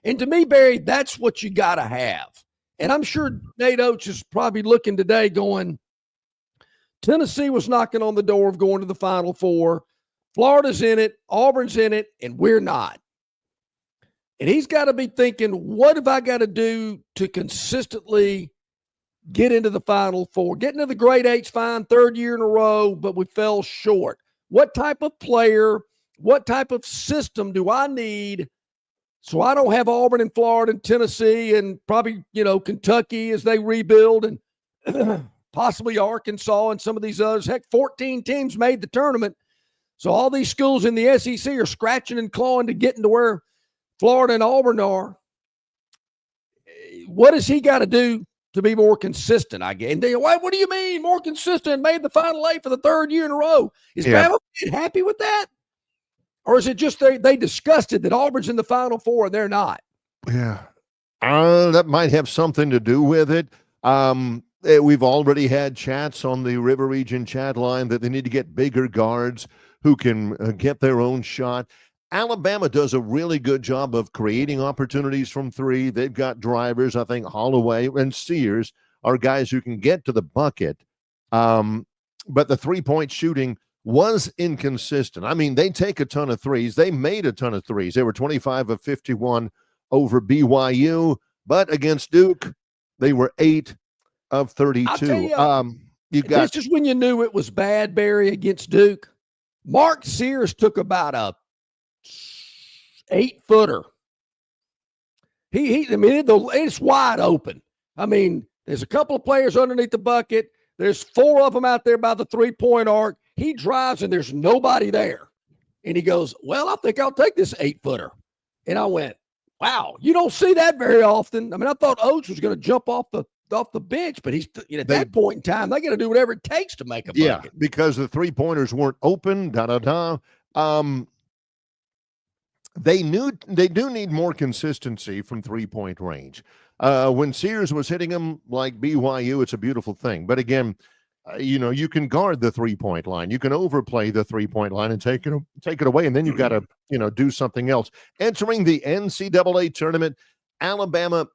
and to me, Barry, that's what you got to have. And I'm sure Nate Oates is probably looking today going, Tennessee was knocking on the door of going to the Final Four. Florida's in it, Auburn's in it, and we're not. And he's got to be thinking, what have I got to do to consistently get into the Final Four? Get into the Great Eight's fine, third year in a row, but we fell short. What type of player, what type of system do I need so I don't have Auburn and Florida and Tennessee and probably, Kentucky as they rebuild and possibly Arkansas and some of these others. Heck, 14 teams made the tournament. So all these schools in the SEC are scratching and clawing to get into where Florida and Auburn are. What does he got to do to be more consistent, I guess? And what do you mean more consistent? Made the Final Eight for the third year in a row. Is Bama happy with that? Or is it just they disgusted that Auburn's in the Final Four and they're not? Yeah. That might have something to do with it. We've already had chats on the River Region chat line that they need to get bigger guards who can get their own shot. Alabama does a really good job of creating opportunities from three. They've got drivers. I think Holloway and Sears are guys who can get to the bucket. But the three-point shooting was inconsistent. I mean, they take a ton of threes. They made a ton of threes. They were 25 of 51 over BYU, but against Duke, they were 8 of 32. This is when you knew it was bad, Barry, against Duke. Mark Sears took about a 8-footer. It's wide open. I mean, there's a couple of players underneath the bucket. There's 4 of them out there by the three-point arc. He drives and there's nobody there. And he goes, well, I think I'll take this 8-footer. And I went, wow, you don't see that very often. I mean, I thought Oates was going to jump off the bench, but he's at that point in time, they got to do whatever it takes to make a bucket. Yeah, because the three-pointers weren't open, They do need more consistency from three-point range. When Sears was hitting them like BYU, it's a beautiful thing. But again, you can guard the three-point line. You can overplay the three-point line and take it away, and then you've got to, do something else. Entering the NCAA tournament, Alabama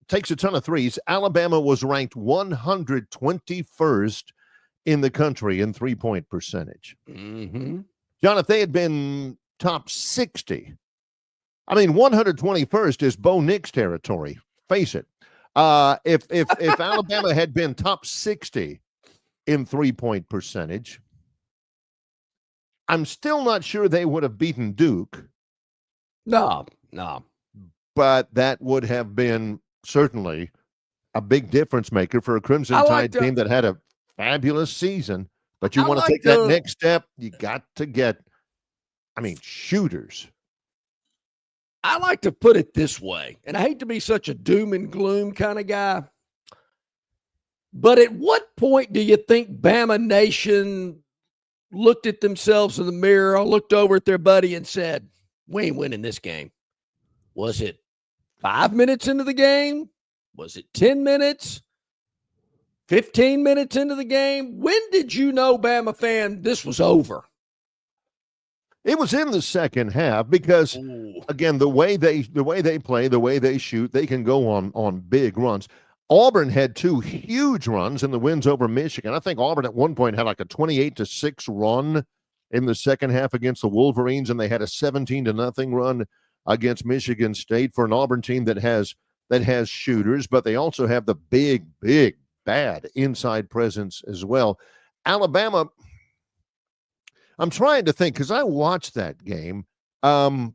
takes a ton of threes. Alabama was ranked 121st in the country in three-point percentage. Mm-hmm. John, if they had been top 60, 121st is Bo Nix territory. Face it. If Alabama had been top 60 in 3-point percentage, I'm still not sure they would have beaten Duke. No. But that would have been certainly a big difference maker for a Crimson Tide team that had a fabulous season. But you want to take that next step, you got to get, shooters. I like to put it this way, and I hate to be such a doom and gloom kind of guy, but at what point do you think Bama Nation looked at themselves in the mirror, looked over at their buddy and said, we ain't winning this game? Was it 5 minutes into the game? Was it 10 minutes? 15 minutes into the game? When did you know, Bama fan, this was over? It was in the second half because, again, the way they play, the way they shoot, they can go on big runs. Auburn had 2 huge runs in the wins over Michigan. I think Auburn at one point had like a 28-6 run in the second half against the Wolverines, and they had a 17-0 run against Michigan State for an Auburn team that has shooters, but they also have the big, bad inside presence as well. Alabama, I'm trying to think because I watched that game, and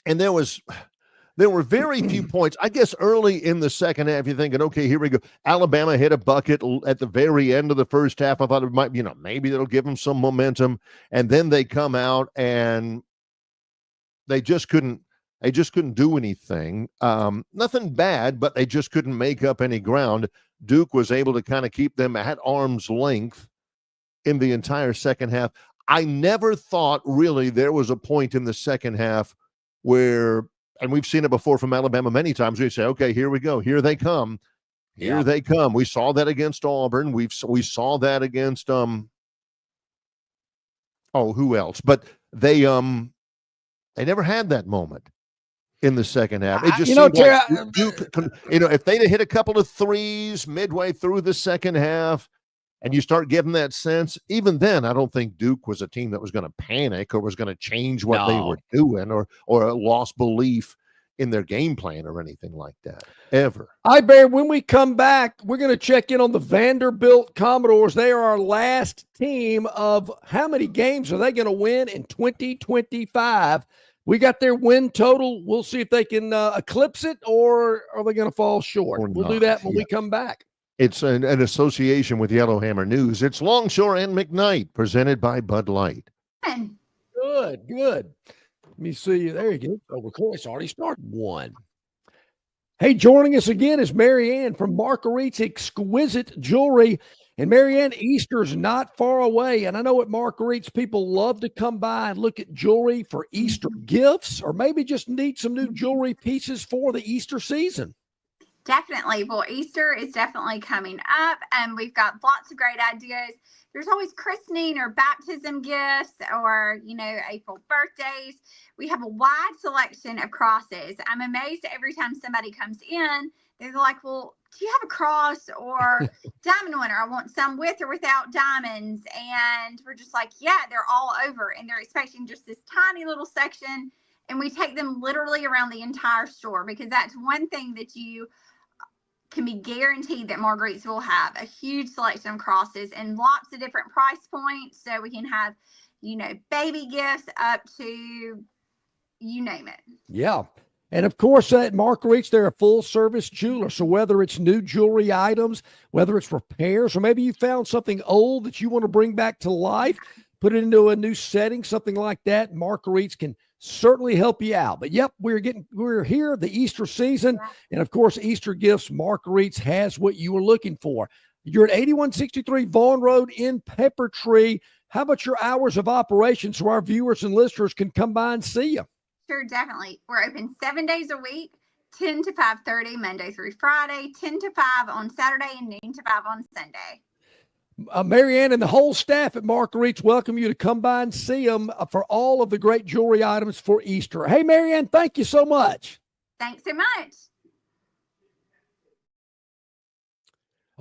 there were very few points. I guess early in the second half, you're thinking, okay, here we go. Alabama hit a bucket at the very end of the first half. I thought it might, maybe that'll give them some momentum, and then they come out and they just couldn't do anything. Nothing bad, but they just couldn't make up any ground. Duke was able to kind of keep them at arm's length in the entire second half. I never thought really there was a point in the second half where, and we've seen it before from Alabama many times, we say, okay, here we go. Here they come. Here they come. We saw that against Auburn. We saw that against, who else? But they never had that moment in the second half. It just seemed like Duke, if they'd have hit a couple of threes midway through the second half and you start getting that sense, even then, I don't think Duke was a team that was going to panic or was going to change what they were doing or lost belief in their game plan or anything like that, ever. All right, Barry, when we come back, we're going to check in on the Vanderbilt Commodores. They are our last team of how many games are they going to win in 2025? We got their win total. We'll see if they can eclipse it, or are they going to fall short? We'll do that when we come back. It's an association with Yellowhammer News. It's Longshore and McKnight, presented by Bud Light. Good. Let me see. There you go. Oh, recording. It's already started. 1. Hey, joining us again is Marianne from Marguerite's Exquisite Jewelry. And Marianne, Easter's not far away. And I know at Marguerite's, people love to come by and look at jewelry for Easter gifts, or maybe just need some new jewelry pieces for the Easter season. Definitely. Well, Easter is definitely coming up, and we've got lots of great ideas. There's always christening or baptism gifts or, April birthdays. We have a wide selection of crosses. I'm amazed every time somebody comes in, they're like, well, do you have a cross or diamond winner? I want some with or without diamonds. And we're just like, yeah, they're all over. And they're expecting just this tiny little section. And we take them literally around the entire store, because that's one thing that you can be guaranteed that Marguerite's will have: a huge selection of crosses and lots of different price points. So we can have, baby gifts up to you name it. Yeah. And of course, at Marguerite's, they're a full service jeweler. So whether it's new jewelry items, whether it's repairs, or maybe you found something old that you want to bring back to life, put it into a new setting, something like that, Marguerite's can certainly help you out. But yep, we're here, the Easter season. And of course, Easter gifts, Marguerite's has what you were looking for. You're at 8163 Vaughn Road in Pepper Tree. How about your hours of operation so our viewers and listeners can come by and see you? Sure, definitely. We're open 7 days a week, 10 to 5:30, Monday through Friday, 10 to 5 on Saturday, and noon to 5 on Sunday. Marianne and the whole staff at Marguerite's welcome you to come by and see them for all of the great jewelry items for Easter. Hey, Marianne, thank you so much. Thanks so much.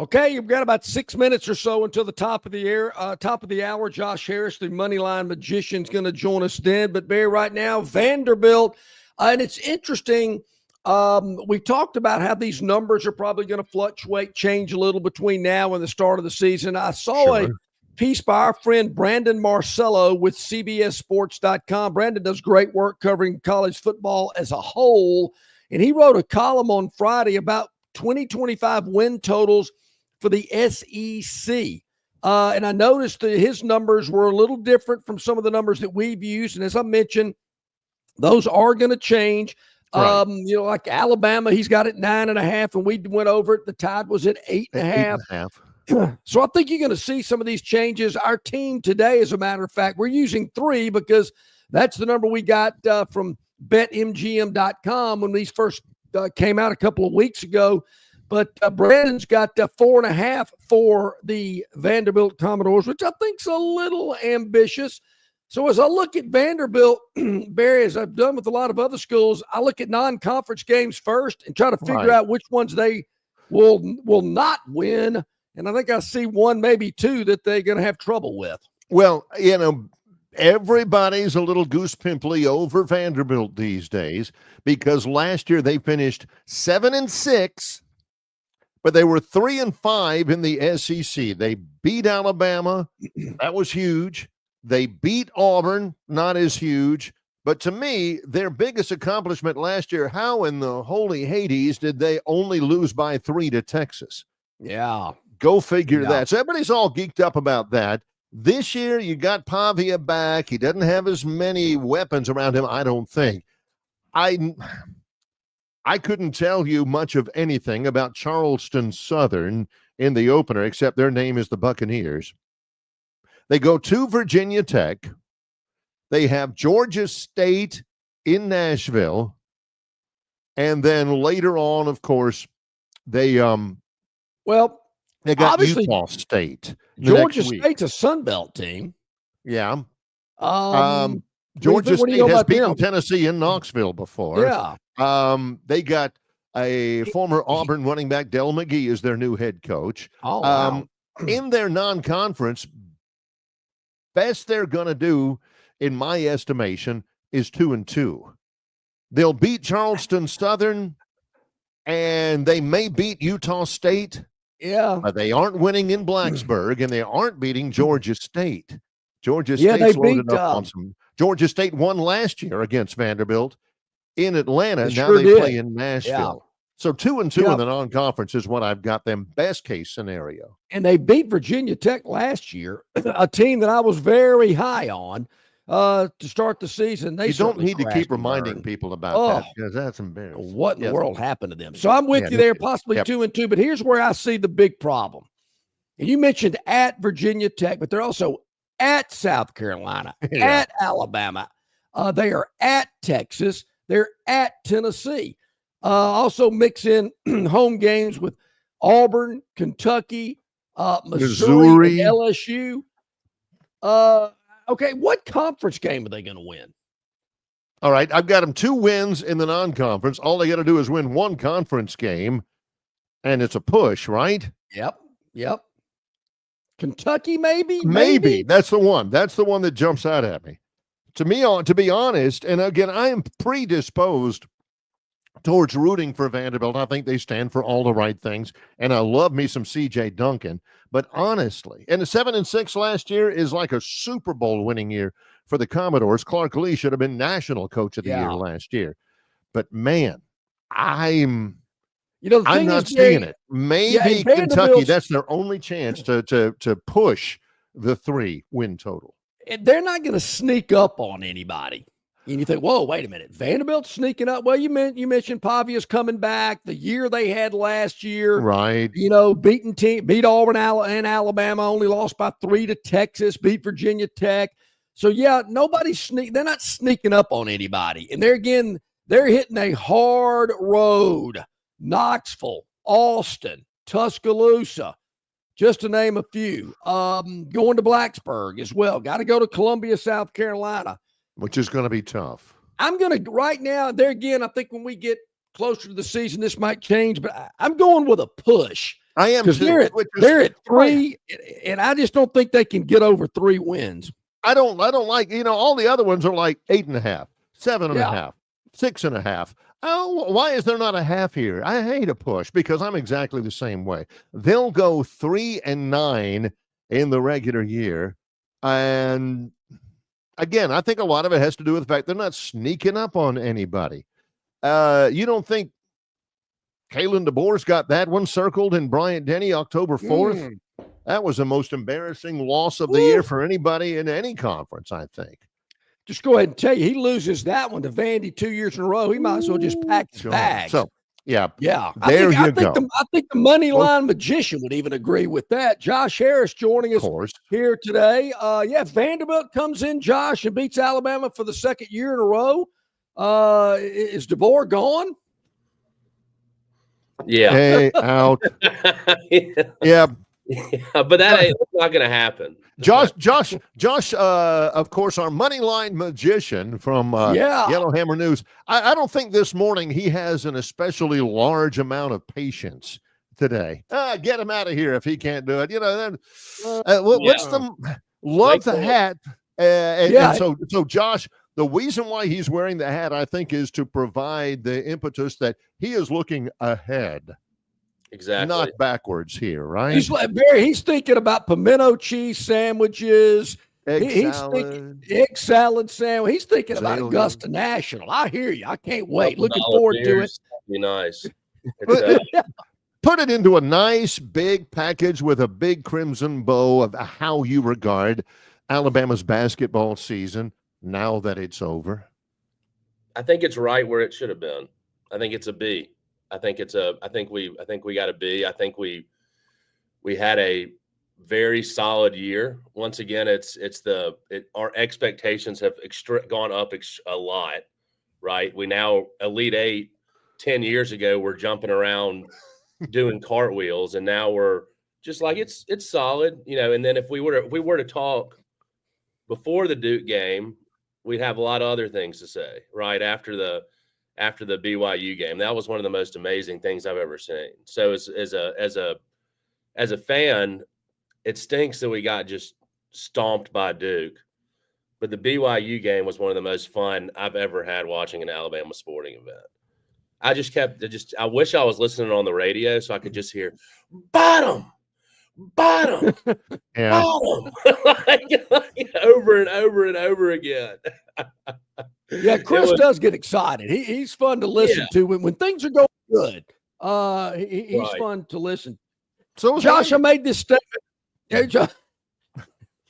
Okay, you've got about 6 minutes or so until the top of the hour. Josh Harris, the Moneyline Magician, is going to join us then. But Barry, right now, Vanderbilt, and it's interesting. We talked about how these numbers are probably going to fluctuate, change a little between now and the start of the season. I saw a piece by our friend Brandon Marcello with CBSSports.com. Brandon does great work covering college football as a whole, and he wrote a column on Friday about 2025 win totals for the SEC. And I noticed that his numbers were a little different from some of the numbers that we've used. And as I mentioned, those are going to change. Right. Like Alabama, he's got it 9.5, and we went over it. The Tide was at 8.5. So I think you're going to see some of these changes. Our team today, as a matter of fact, we're using 3 because that's the number we got from betmgm.com when these first came out a couple of weeks ago. But Brandon's got 4.5 for the Vanderbilt Commodores, which I think is a little ambitious. So as I look at Vanderbilt, Barry, as I've done with a lot of other schools, I look at non-conference games first and try to figure out which ones they will not win. And I think I see 1, maybe 2 that they're going to have trouble with. Well, everybody's a little goose pimply over Vanderbilt these days because last year they finished 7-6, but they were 3-5 in the SEC. They beat Alabama. That was huge. They beat Auburn, not as huge. But to me, their biggest accomplishment last year, how in the holy Hades did they only lose by 3 to Texas? Yeah. Go figure that. So everybody's all geeked up about that. This year, you got Pavia back. He doesn't have as many weapons around him, I don't think. I couldn't tell you much of anything about Charleston Southern in the opener, except their name is the Buccaneers. They go to Virginia Tech. They have Georgia State in Nashville. And then later on, of course, they got Utah State. Georgia State's a Sun Belt team. Yeah. Georgia State has beaten Tennessee in Knoxville before. Yeah. They got a former Auburn running back, Del McGee, is their new head coach. Oh, wow. In their non-conference, best they're going to do, in my estimation, is 2-2. They'll beat Charleston Southern, and they may beat Utah State. Yeah. They aren't winning in Blacksburg, and they aren't beating Georgia State. Georgia State's loaded up on some. Georgia State won last year against Vanderbilt in Atlanta. Now they play in Nashville. Yeah. So 2-2 in the non-conference is what I've got them best case scenario. And they beat Virginia Tech last year, a team that I was very high on to start the season. You don't need to keep reminding people about that because that's embarrassing. What in the world happened to them? So I'm with you there, possibly 2-2. But here's where I see the big problem. And you mentioned at Virginia Tech, but they're also at South Carolina, at Alabama. They are at Texas. They're at Tennessee. Also mix in home games with Auburn, Kentucky, Missouri, and LSU. Okay, what conference game are they going to win? All right, I've got them 2 wins in the non-conference. All they got to do is win 1 conference game, and it's a push, right? Yep. Kentucky, maybe? Maybe. That's the one. That's the one that jumps out at me. To be honest, and again, I am predisposed towards rooting for Vanderbilt. I think they stand for all the right things, and I love me some C.J. Duncan. But honestly, and the 7-6 last year is like a Super Bowl winning year for the Commodores. Clark Lee should have been National Coach of the Year last year. But man, I'm not seeing it. Maybe Kentucky, that's their only chance to push the 3 win total. They're not going to sneak up on anybody. And you think, whoa, wait a minute. Vanderbilt's sneaking up. Well, you mentioned Pavia's coming back. The year they had last year. Right. Beat Auburn and Alabama, only lost by 3 to Texas, beat Virginia Tech. So, they're not sneaking up on anybody. And they're hitting a hard road. Knoxville, Austin, Tuscaloosa, just to name a few. Going to Blacksburg as well. Got to go to Columbia, South Carolina. Which is going to be tough. I'm going to, right now, there again, I think when we get closer to the season, this might change, but I'm going with a push. I am too. They're at 3, and I just don't think they can get over 3 wins. I don't like, all the other ones are like 8.5, 7.5, 6.5. Oh, why is there not a half here? I hate a push because I'm exactly the same way. They'll go 3-9 in the regular year. And again, I think a lot of it has to do with the fact they're not sneaking up on anybody. You don't think Kalen DeBoer's got that one circled in Bryant-Denny October 4th? That was the most embarrassing loss of the year for anybody in any conference, I think. Just go ahead and tell you, he loses that one to Vandy 2 years in a row. He might as well just pack his bags. So, yeah. I think the money line magician would even agree with that. Josh Harris joining us here today. Vanderbilt comes in, Josh, and beats Alabama for the second year in a row. Is DeBoer gone? Yeah. Hey, out. Yeah. But that's not going to happen. Josh, of course, our money line magician from Yellowhammer News. I don't think this morning he has an especially large amount of patience today. Get him out of here if he can't do it. What's the love the hat? So Josh, the reason why he's wearing the hat, I think, is to provide the impetus that he is looking ahead. Exactly. Not backwards here, right? He's thinking about pimento cheese sandwiches, egg salad sandwich. He's thinking about Augusta National. I hear you. I can't wait. Looking forward to it. Be nice. Put it into a nice big package with a big crimson bow of how you regard Alabama's basketball season now that it's over. I think it's right where it should have been. I think it's a B. I think we got a B. I think we had a very solid year. Once again, our expectations have gone up a lot, right? We now Elite Eight. 10 years ago, we're jumping around doing cartwheels, and now we're just like it's solid, And then if we were to talk before the Duke game, we'd have a lot of other things to say, right? After the BYU game. That was one of the most amazing things I've ever seen. So as a fan, it stinks that we got just stomped by Duke. But the BYU game was one of the most fun I've ever had watching an Alabama sporting event. I wish I was listening on the radio so I could just hear bottom, bottom, over and over and over again. Yeah, Chris does get excited. He's fun to listen to when things are going good. He's fun to listen. So, Josh, I made this statement. Hey, Josh.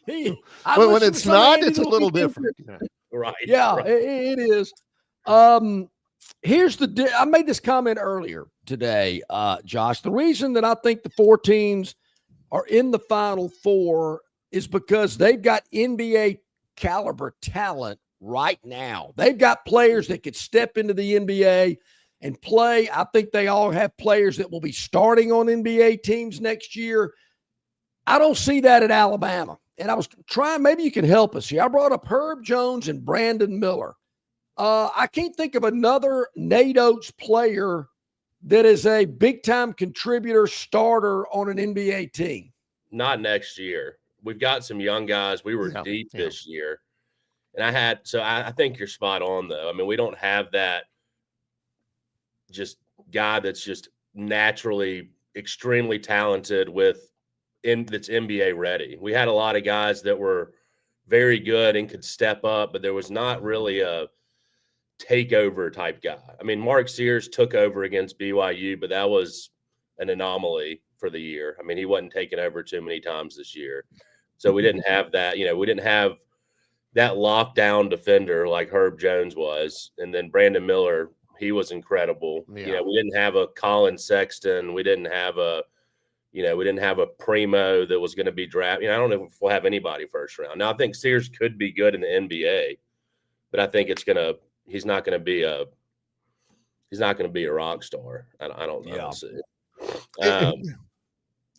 When it's not, it's a little different. Right. Yeah, right. It is. I made this comment earlier today, Josh. The reason that I think the four teams are in the Final Four is because they've got NBA caliber talent right now. They've got players that could step into the NBA and play. I think they all have players that will be starting on NBA teams next year. I don't see that at Alabama. And I was trying, maybe you can help us here. I brought up Herb Jones and Brandon Miller. I can't think of another Nate Oates player that is a big-time contributor starter on an NBA team. Not next year. We've got some young guys. We were deep this year. And I think you're spot on, though. I mean, we don't have that just guy that's just naturally extremely talented that's NBA ready. We had a lot of guys that were very good and could step up, but there was not really a takeover type guy. I mean, Mark Sears took over against BYU, but that was an anomaly for the year. I mean, he wasn't taken over too many times this year. So we didn't have that, we didn't have that lockdown defender like Herb Jones was. And then Brandon Miller, he was incredible. Yeah. We didn't have a Colin Sexton. We didn't have a Primo that was going to be drafted. I don't know if we'll have anybody first round. Now, I think Sears could be good in the NBA, but I think he's not going to be a rock star. I don't see.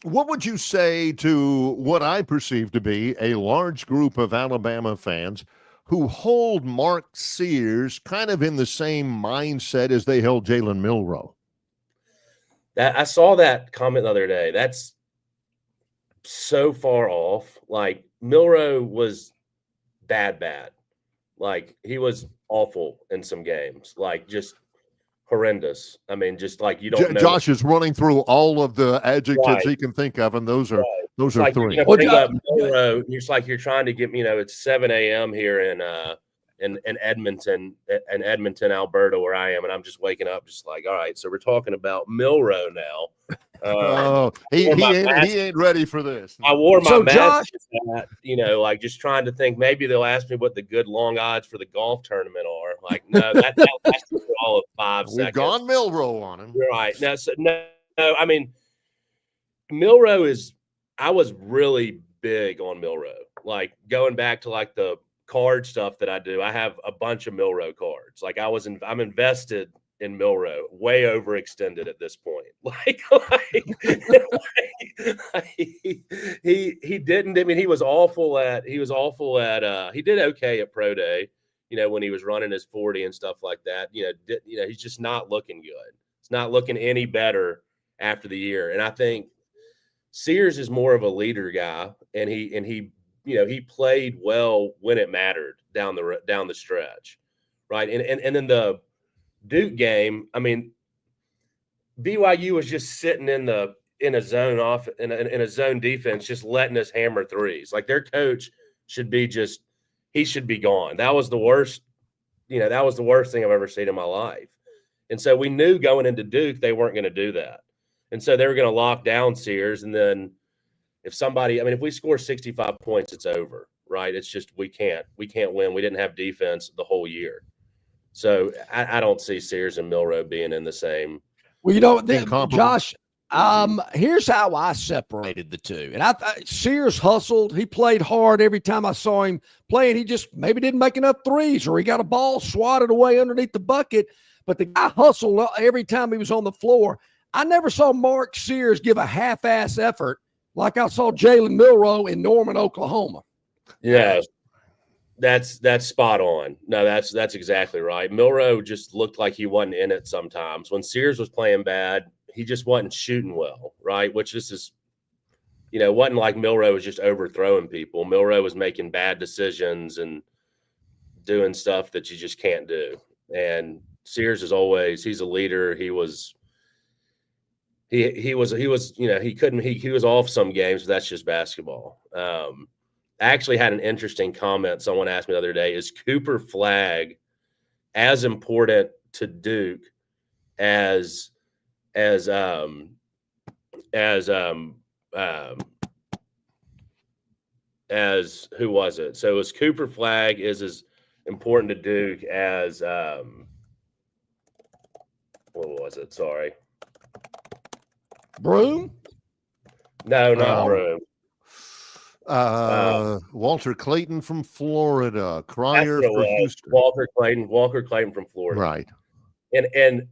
What would you say to what I perceive to be a large group of Alabama fans who hold Mark Sears kind of in the same mindset as they held Jalen Milroe? I saw that comment the other day. That's so far off. Like, Milroe was bad. Like, he was awful in some games. Like, just horrendous. I mean, just like you don't know. Josh is running through all of the adjectives he can think of, and those are like, three. It's like you're trying to get, it's 7 a.m. here in Edmonton, Alberta, where I am, and I'm just waking up, just like, all right, so we're talking about Milroe now. He ain't ready for this. I wore my mask, like just trying to think maybe they'll ask me what the good long odds for the golf tournament are. Like, no, that lasted for all of 5 seconds. We've gone Milroe on him. You're right. Now, I mean, Milroe is. I was really big on Milroe. Like going back to like the card stuff that I do, I have a bunch of Milroe cards. Like I'm invested in Milroe, way overextended at this point. He didn't. I mean, he was awful at. He did okay at Pro Day, when he was running his 40 and stuff like that. He's just not looking good. It's not looking any better after the year. And I think Sears is more of a leader guy, and he played well when it mattered down the stretch, right? And then the Duke game, I mean, BYU was just sitting in a zone defense, just letting us hammer threes. Like their coach should be gone. That was the worst. That was the worst thing I've ever seen in my life. And so we knew going into Duke they weren't going to do that. And so they were going to lock down Sears. And then if we score 65 points, it's over, right? It's just we can't win. We didn't have defense the whole year. So I don't see Sears and Milroe being in the same. Well, Josh, here's how I separated the two. And Sears hustled. He played hard every time I saw him playing. He just maybe didn't make enough threes, or he got a ball swatted away underneath the bucket. But the guy hustled every time he was on the floor. I never saw Mark Sears give a half-ass effort like I saw Jalen Milroe in Norman, Oklahoma. Yeah, that's spot on. No, that's exactly right. Milroe just looked like he wasn't in it sometimes. When Sears was playing bad, he just wasn't shooting well, right? Which this is, wasn't like Milroe was just overthrowing people. Milroe was making bad decisions and doing stuff that you just can't do. And Sears is always, he's a leader. He was off some games, but that's just basketball. I actually had an interesting comment. Someone asked me the other day, is Cooper Flagg as important to Duke as who was it? So is Cooper Flagg is as important to Duke as what was it? Sorry. Broom? No, not Broom. Walter Clayton from Florida. Cryer for Houston. Walker Clayton from Florida. Right. And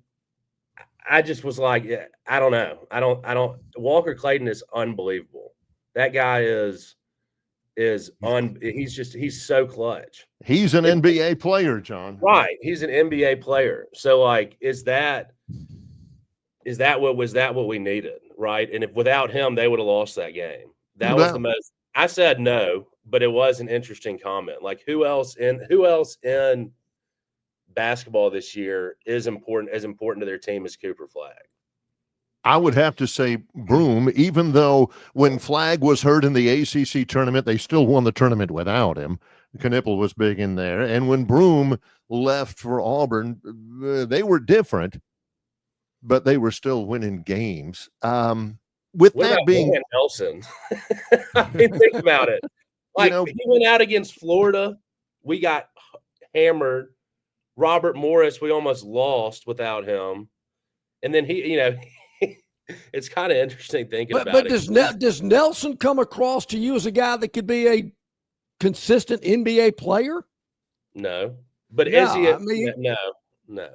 I just was like, I don't know. I don't. Walker Clayton is unbelievable. That guy is he's so clutch. He's an NBA player, John. Right. He's an NBA player. So like, is that what we needed? Right. And if without him, they would have lost that game. That was the most. I said no, but it was an interesting comment. Like who else in basketball this year is important to their team as Cooper Flagg? I would have to say Broom, even though when Flagg was hurt in the ACC tournament, they still won the tournament without him. Knippel was big in there. And when Broom left for Auburn, they were different, but they were still winning games. With what that being Nelson, I mean, think about it. Like he went out against Florida, we got hammered. Robert Morris, we almost lost without him, and then it's kind of interesting thinking about it. But does Nelson come across to you as a guy that could be a consistent NBA player? No, but is he? No.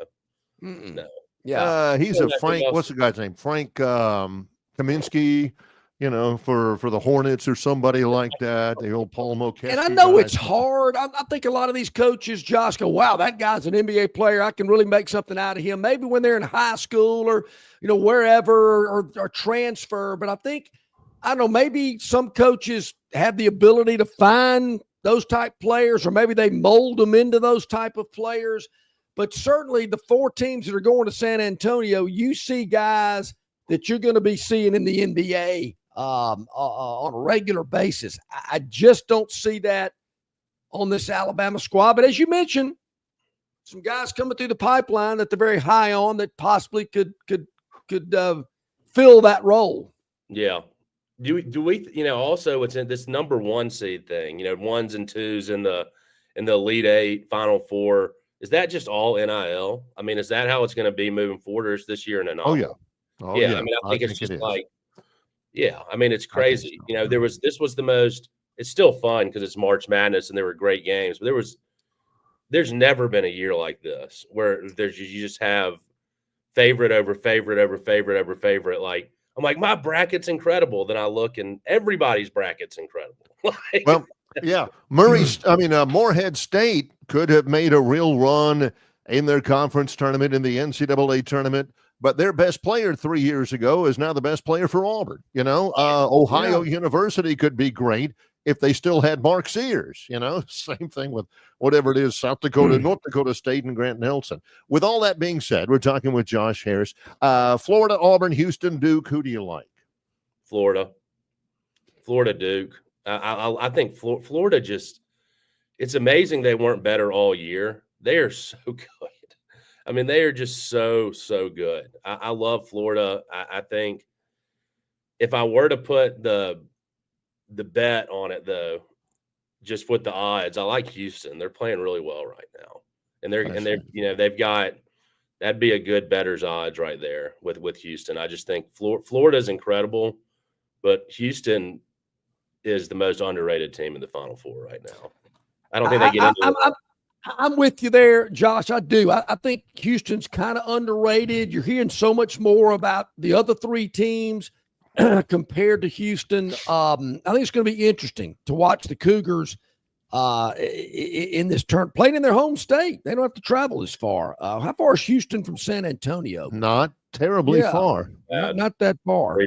Yeah, he's a Frank. What's the guy's name? Frank Kaminsky, for the Hornets or somebody like that. The old Paul Mokeski. And I know it's hard. I think a lot of these coaches, Josh, go, "Wow, that guy's an NBA player. I can really make something out of him." Maybe when they're in high school or wherever or transfer. But I think maybe some coaches have the ability to find those type players, or maybe they mold them into those type of players. but certainly the 4 teams that are going to San Antonio, you see guys that you're going to be seeing in the NBA on a regular basis. I just don't see that on this Alabama squad. But as you mentioned, some guys coming through the pipeline that they're very high on that possibly could fill that role. Yeah. Do we also it's in this number 1 seed thing, 1s and 2s in the Elite 8, Final 4. Is that just all NIL? I mean, is that how it's going to be moving forward, or is this year an anomaly? Oh yeah. I mean, I think it's just like, I mean, it's crazy. This was the most. It's still fun because it's March Madness and there were great games, but there's never been a year like this where you just have favorite over favorite over favorite over favorite. Like, I'm like, my bracket's incredible. Then I look and everybody's bracket's incredible. Well, yeah. Morehead State could have made a real run in their conference tournament, in the NCAA tournament, but their best player 3 years ago is now the best player for Auburn. Ohio University could be great if they still had Mark Sears. Same thing with whatever it is, South Dakota, North Dakota State, and Grant Nelson. With all that being said, we're talking with Josh Harris. Florida, Auburn, Houston, Duke. Who do you like? Florida, Duke. I think Florida just, it's amazing they weren't better all year. They are so good. I mean, they are just so good. I love Florida. I think if I were to put the bet on it, though, just with the odds, I like Houston. They're playing really well right now, and they've got, that'd be a good bettor's odds right there with Houston. I just think Florida is incredible, but Houston is the most underrated team in the Final Four right now. I don't think they get into it. I'm with you there, Josh. I do. I think Houston's kind of underrated. You're hearing so much more about the other 3 teams compared to Houston. I think it's going to be interesting to watch the Cougars in this turn, playing in their home state. They don't have to travel as far. How far is Houston from San Antonio? Not terribly far. Not that far.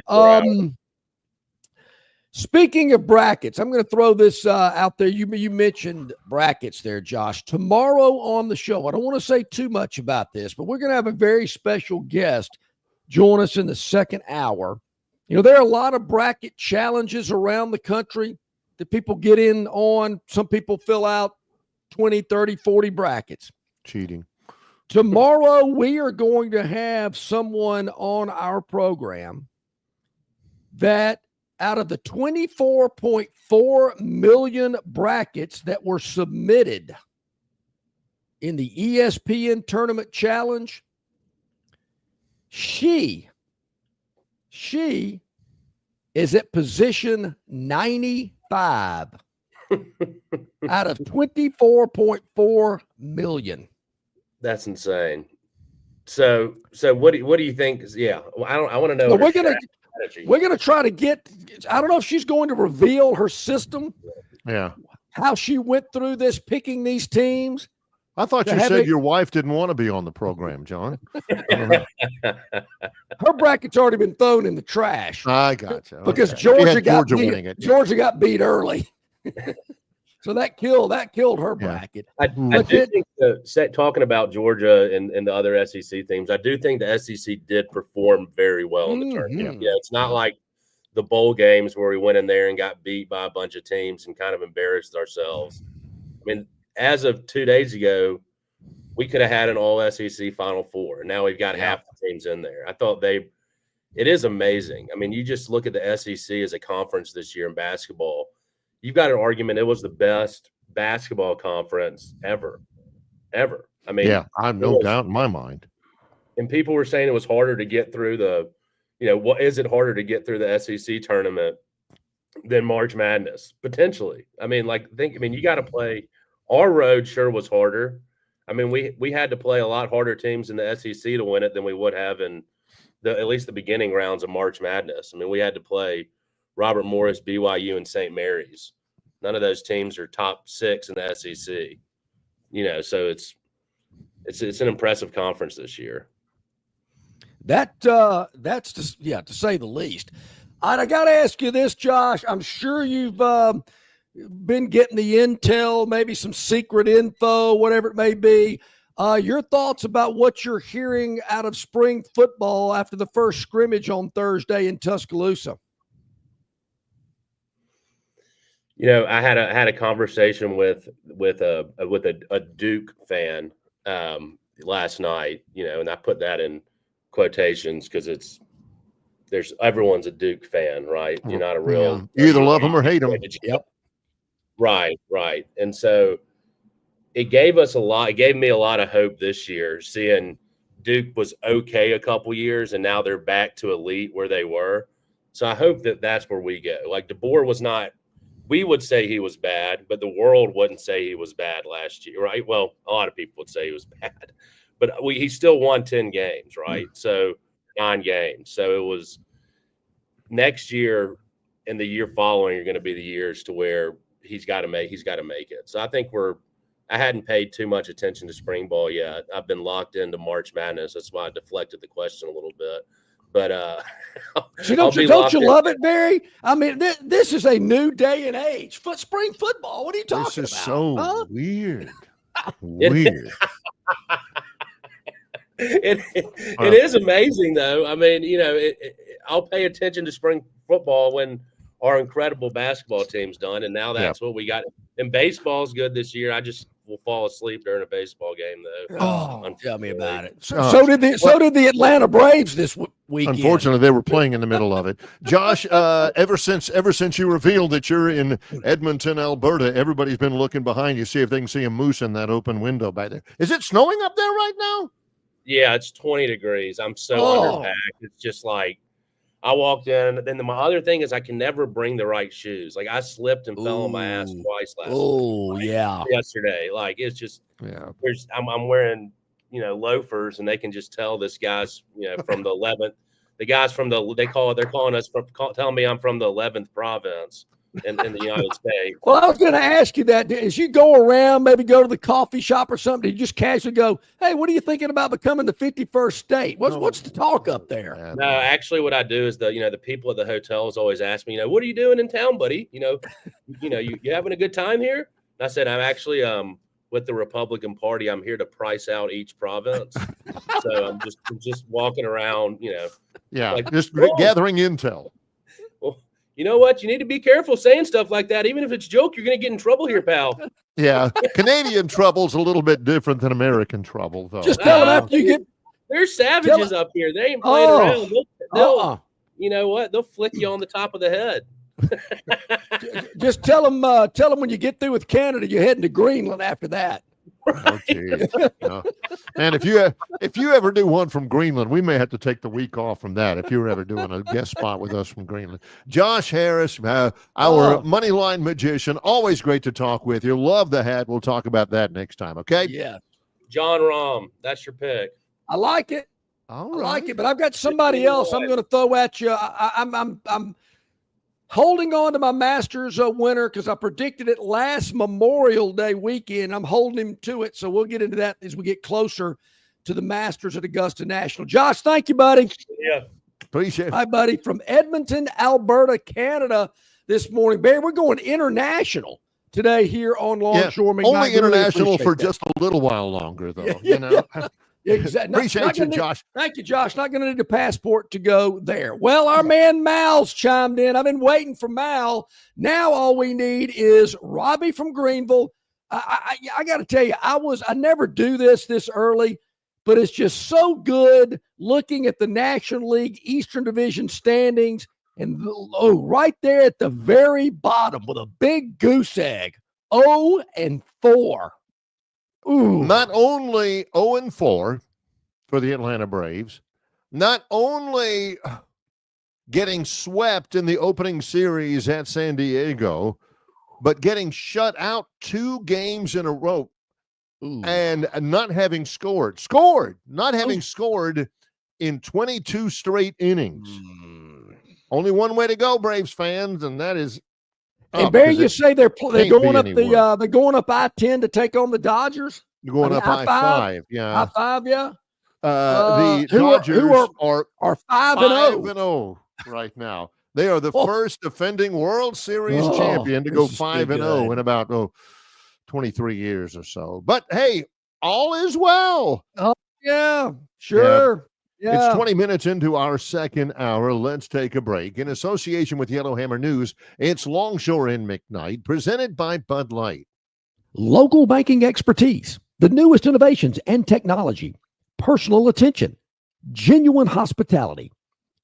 Speaking of brackets, I'm going to throw this out there. You mentioned brackets there, Josh. Tomorrow on the show, I don't want to say too much about this, but we're going to have a very special guest join us in the second hour. There are a lot of bracket challenges around the country that people get in on. Some people fill out 20, 30, 40 brackets. Cheating. Tomorrow, we are going to have someone on our program that out of the 24.4 million brackets that were submitted in the ESPN Tournament Challenge, she is at position 95 out of 24.4 million. That's insane. So what do you think? I want to know. So we're gonna try to get. I don't know if she's going to reveal her system. Yeah. How she went through this, picking these teams. I thought you said your wife didn't want to be on the program, John. Her bracket's already been thrown in the trash. I gotcha. Because Georgia got beat early. So that killed her bracket. I do think talking about Georgia and the other SEC teams, I do think the SEC did perform very well in the tournament. Yeah, it's not like the bowl games where we went in there and got beat by a bunch of teams and kind of embarrassed ourselves. I mean, as of 2 days ago, we could have had an all SEC Final Four. And now we've got half the teams in there. I thought it is amazing. I mean, you just look at the SEC as a conference this year in basketball. You've got an argument. It was the best basketball conference ever. I mean, I have no doubt in my mind. And people were saying it was harder to get through what is it harder to get through the SEC tournament than March Madness? Potentially. I mean, you got to play. Our road sure was harder. I mean, we had to play a lot harder teams in the SEC to win it than we would have in at least the beginning rounds of March Madness. I mean, we had to play Robert Morris, BYU, and St. Mary's. None of those teams are top 6 in the SEC. So it's an impressive conference this year. That's to say the least. I got to ask you this, Josh. I'm sure you've been getting the intel, maybe some secret info, whatever it may be. Your thoughts about what you're hearing out of spring football after the first scrimmage on Thursday in Tuscaloosa? I had a conversation with a Duke fan last night, and I put that in quotations because everyone's a Duke fan, right? You're not a real. You either love them or hate them. Yep. Right. And so it gave me a lot of hope this year, seeing Duke was okay a couple years and now they're back to elite where they were. So I hope that's where we go. Like DeBoer was not. We would say he was bad, but the world wouldn't say he was bad last year, right? Well, a lot of people would say he was bad, but he still won 10 games, right? So 9 games. So it was next year and the year following are going to be the years to where he's got to make it. So I think I hadn't paid too much attention to spring ball yet. I've been locked into March Madness. That's why I deflected the question a little bit. But don't you love it, Barry? I mean, this is a new day and age. Spring football. What are you talking about? This is so weird. Weird. It is amazing, though. I mean, I'll pay attention to spring football when our incredible basketball team's done, and now that's what we got. And baseball's good this year. I just will fall asleep during a baseball game, though. Oh, tell me about it. So did the Atlanta Braves this weekend. Unfortunately, they were playing in the middle of it. Josh, ever since you revealed that you're in Edmonton, Alberta, everybody's been looking behind you, see if they can see a moose in that open window by there. Is it snowing up there right now? Yeah, it's 20 degrees. I'm so underpacked. It's just like I walked in, and then my other thing is I can never bring the right shoes. Like I slipped and fell on my ass twice yesterday. Like it's just I'm wearing loafers, and they can just tell this guy's from the 11th. The guys from they're calling us telling me I'm from the 11th province in the United States. Well, I was going to ask you that. As you go around, maybe go to the coffee shop or something, you just casually go, "Hey, what are you thinking about becoming the 51st state?" What's the talk up there? No, actually, what I do is the people at the hotels always ask me, "What are you doing in town, buddy? You having a good time here?" And I said, "I'm actually with the Republican Party. I'm here to price out each province." So I'm just walking around, just gathering intel. You know what? You need to be careful saying stuff like that. Even if it's a joke, you're going to get in trouble here, pal. Yeah. Canadian trouble's a little bit different than American trouble, though. Just tell them after you get. There's savages up here. They ain't playing around. They'll you know what? They'll flick you on the top of the head. Just tell them when you get through with Canada, you're heading to Greenland after that. Oh, geez. And if you ever do one from Greenland, we may have to take the week off from that if you're ever doing a guest spot with us from Greenland. Josh Harris, our Moneyline magician, always great to talk with you. Love the hat. We'll talk about that next time, okay? Yeah. John Rahm, that's your pick. I like it. All right. I like it, but I've got somebody else I'm going to throw at you. I'm holding on to my Masters winner because I predicted it last Memorial Day weekend. I'm holding him to it, so we'll get into that as we get closer to the Masters at Augusta National. Josh, thank you, buddy. Yeah. Appreciate it. Hi, buddy, from Edmonton, Alberta, Canada this morning. Barry, we're going international today here on Longshore McKnight. Only international for just a little while longer, though. Exactly. Appreciate you, Josh. Thank you, Josh. Not going to need a passport to go there. Well, our man Mal's chimed in. I've been waiting for Mal. Now all we need is Robbie from Greenville. I got to tell you, I never do this early, but it's just so good looking at the National League Eastern Division standings. And right there at the very bottom with a big goose egg, 0-4. Ooh. Not only 0-4 for the Atlanta Braves, not only getting swept in the opening series at San Diego, but getting shut out 2 games in a row. Ooh. And not having scored in 22 straight innings. Only one way to go, Braves fans, and that is. And Barry, you say they're going up they're going up I-10 to take on the Dodgers. You're going up I-5, yeah. I-5, yeah. The Dodgers are 5-0 right now. They are the first defending World Series champion to go 5-0 in about 23 years or so. But hey, all is well. Oh, yeah, sure. Yeah. It's 20 minutes into our second hour. Let's take a break. In association with Yellowhammer News, it's Longshore McKnight, presented by Bud Light. Local banking expertise, the newest innovations and technology, personal attention, genuine hospitality.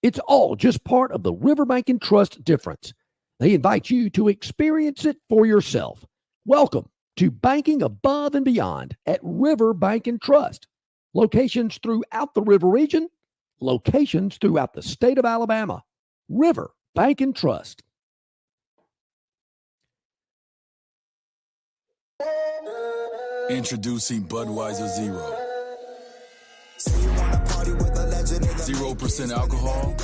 It's all just part of the Riverbank and Trust difference. They invite you to experience it for yourself. Welcome to banking above and beyond at Riverbank and Trust. Locations throughout the river region, locations throughout the state of Alabama. Riverbank and Trust. Introducing Budweiser Zero. 0% alcohol,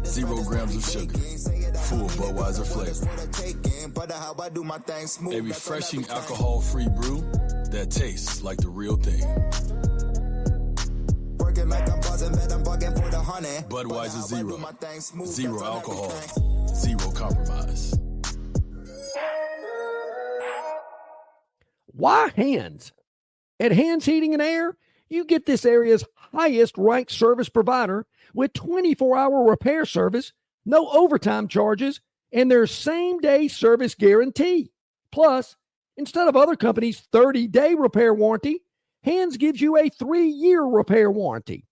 0 grams of sugar. Full Budweiser flavor. A refreshing alcohol-free brew that tastes like the real thing. Budweiser Zero. 0 alcohol, 0 compromise. Why Hands? At Hands Heating and Air, you get this area's highest ranked service provider with 24-hour repair service, no overtime charges, and their same-day service guarantee. Plus, instead of other companies' 30-day repair warranty, Hands gives you a 3-year repair warranty.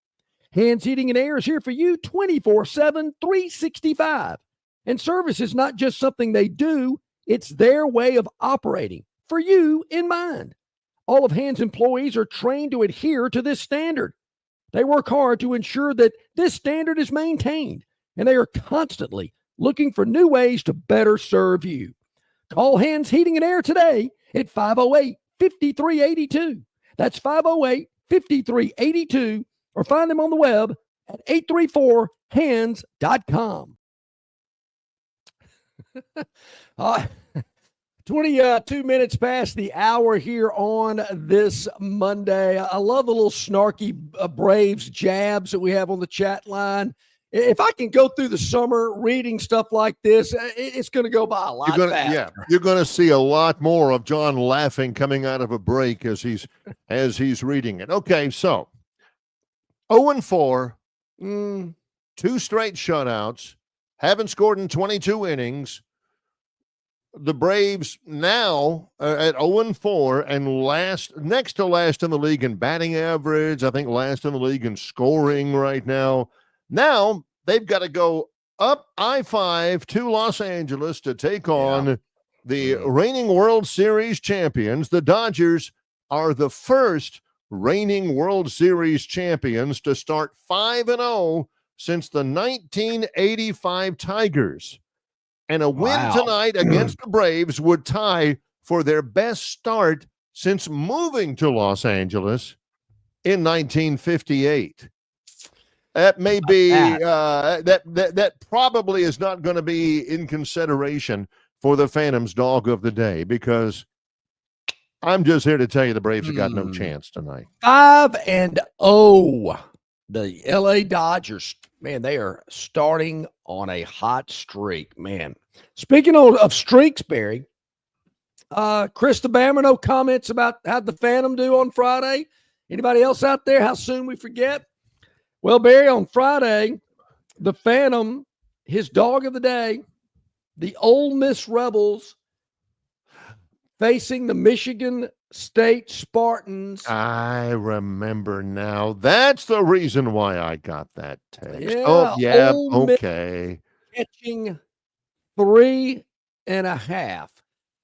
Hands Heating and Air is here for you 24/7, 365. And service is not just something they do, it's their way of operating, for you in mind. All of Hands employees are trained to adhere to this standard. They work hard to ensure that this standard is maintained, and they are constantly looking for new ways to better serve you. Call Hands Heating and Air today at 508-5382. That's 508-5382, or find them on the web at 834hands.com. 22 minutes past the hour here on this Monday. I love the little snarky Braves jabs that we have on the chat line. If I can go through the summer reading stuff like this, it's going to go by a lot faster. Yeah, you're going to see a lot more of John laughing coming out of a break as he's reading it. Okay, so 0-4, 2 straight shutouts, haven't scored in 22 innings. The Braves now are at 0-4 and next to last in the league in batting average. I think last in the league in scoring right now. Now they've got to go up I-5 to Los Angeles to take on the reigning World Series champions. The Dodgers are the first reigning World Series champions to start 5-0 since the 1985 Tigers. And a win tonight against the Braves would tie for their best start since moving to Los Angeles in 1958. That may be that probably is not going to be in consideration for the Phantoms dog of the day, because I'm just here to tell you the Braves have got no chance tonight. 5-0. The LA Dodgers, man, they are starting on a hot streak, man. Speaking of streaks, Barry, Chris the Bammer, no comments about how the Phantom do on Friday? Anybody else out there? How soon we forget? Well, Barry, on Friday, the Phantom, his dog of the day, the Ole Miss Rebels, facing the Michigan State Spartans. I remember now. That's the reason why I got that text. Yeah, oh, yeah, okay. Catching 3.5.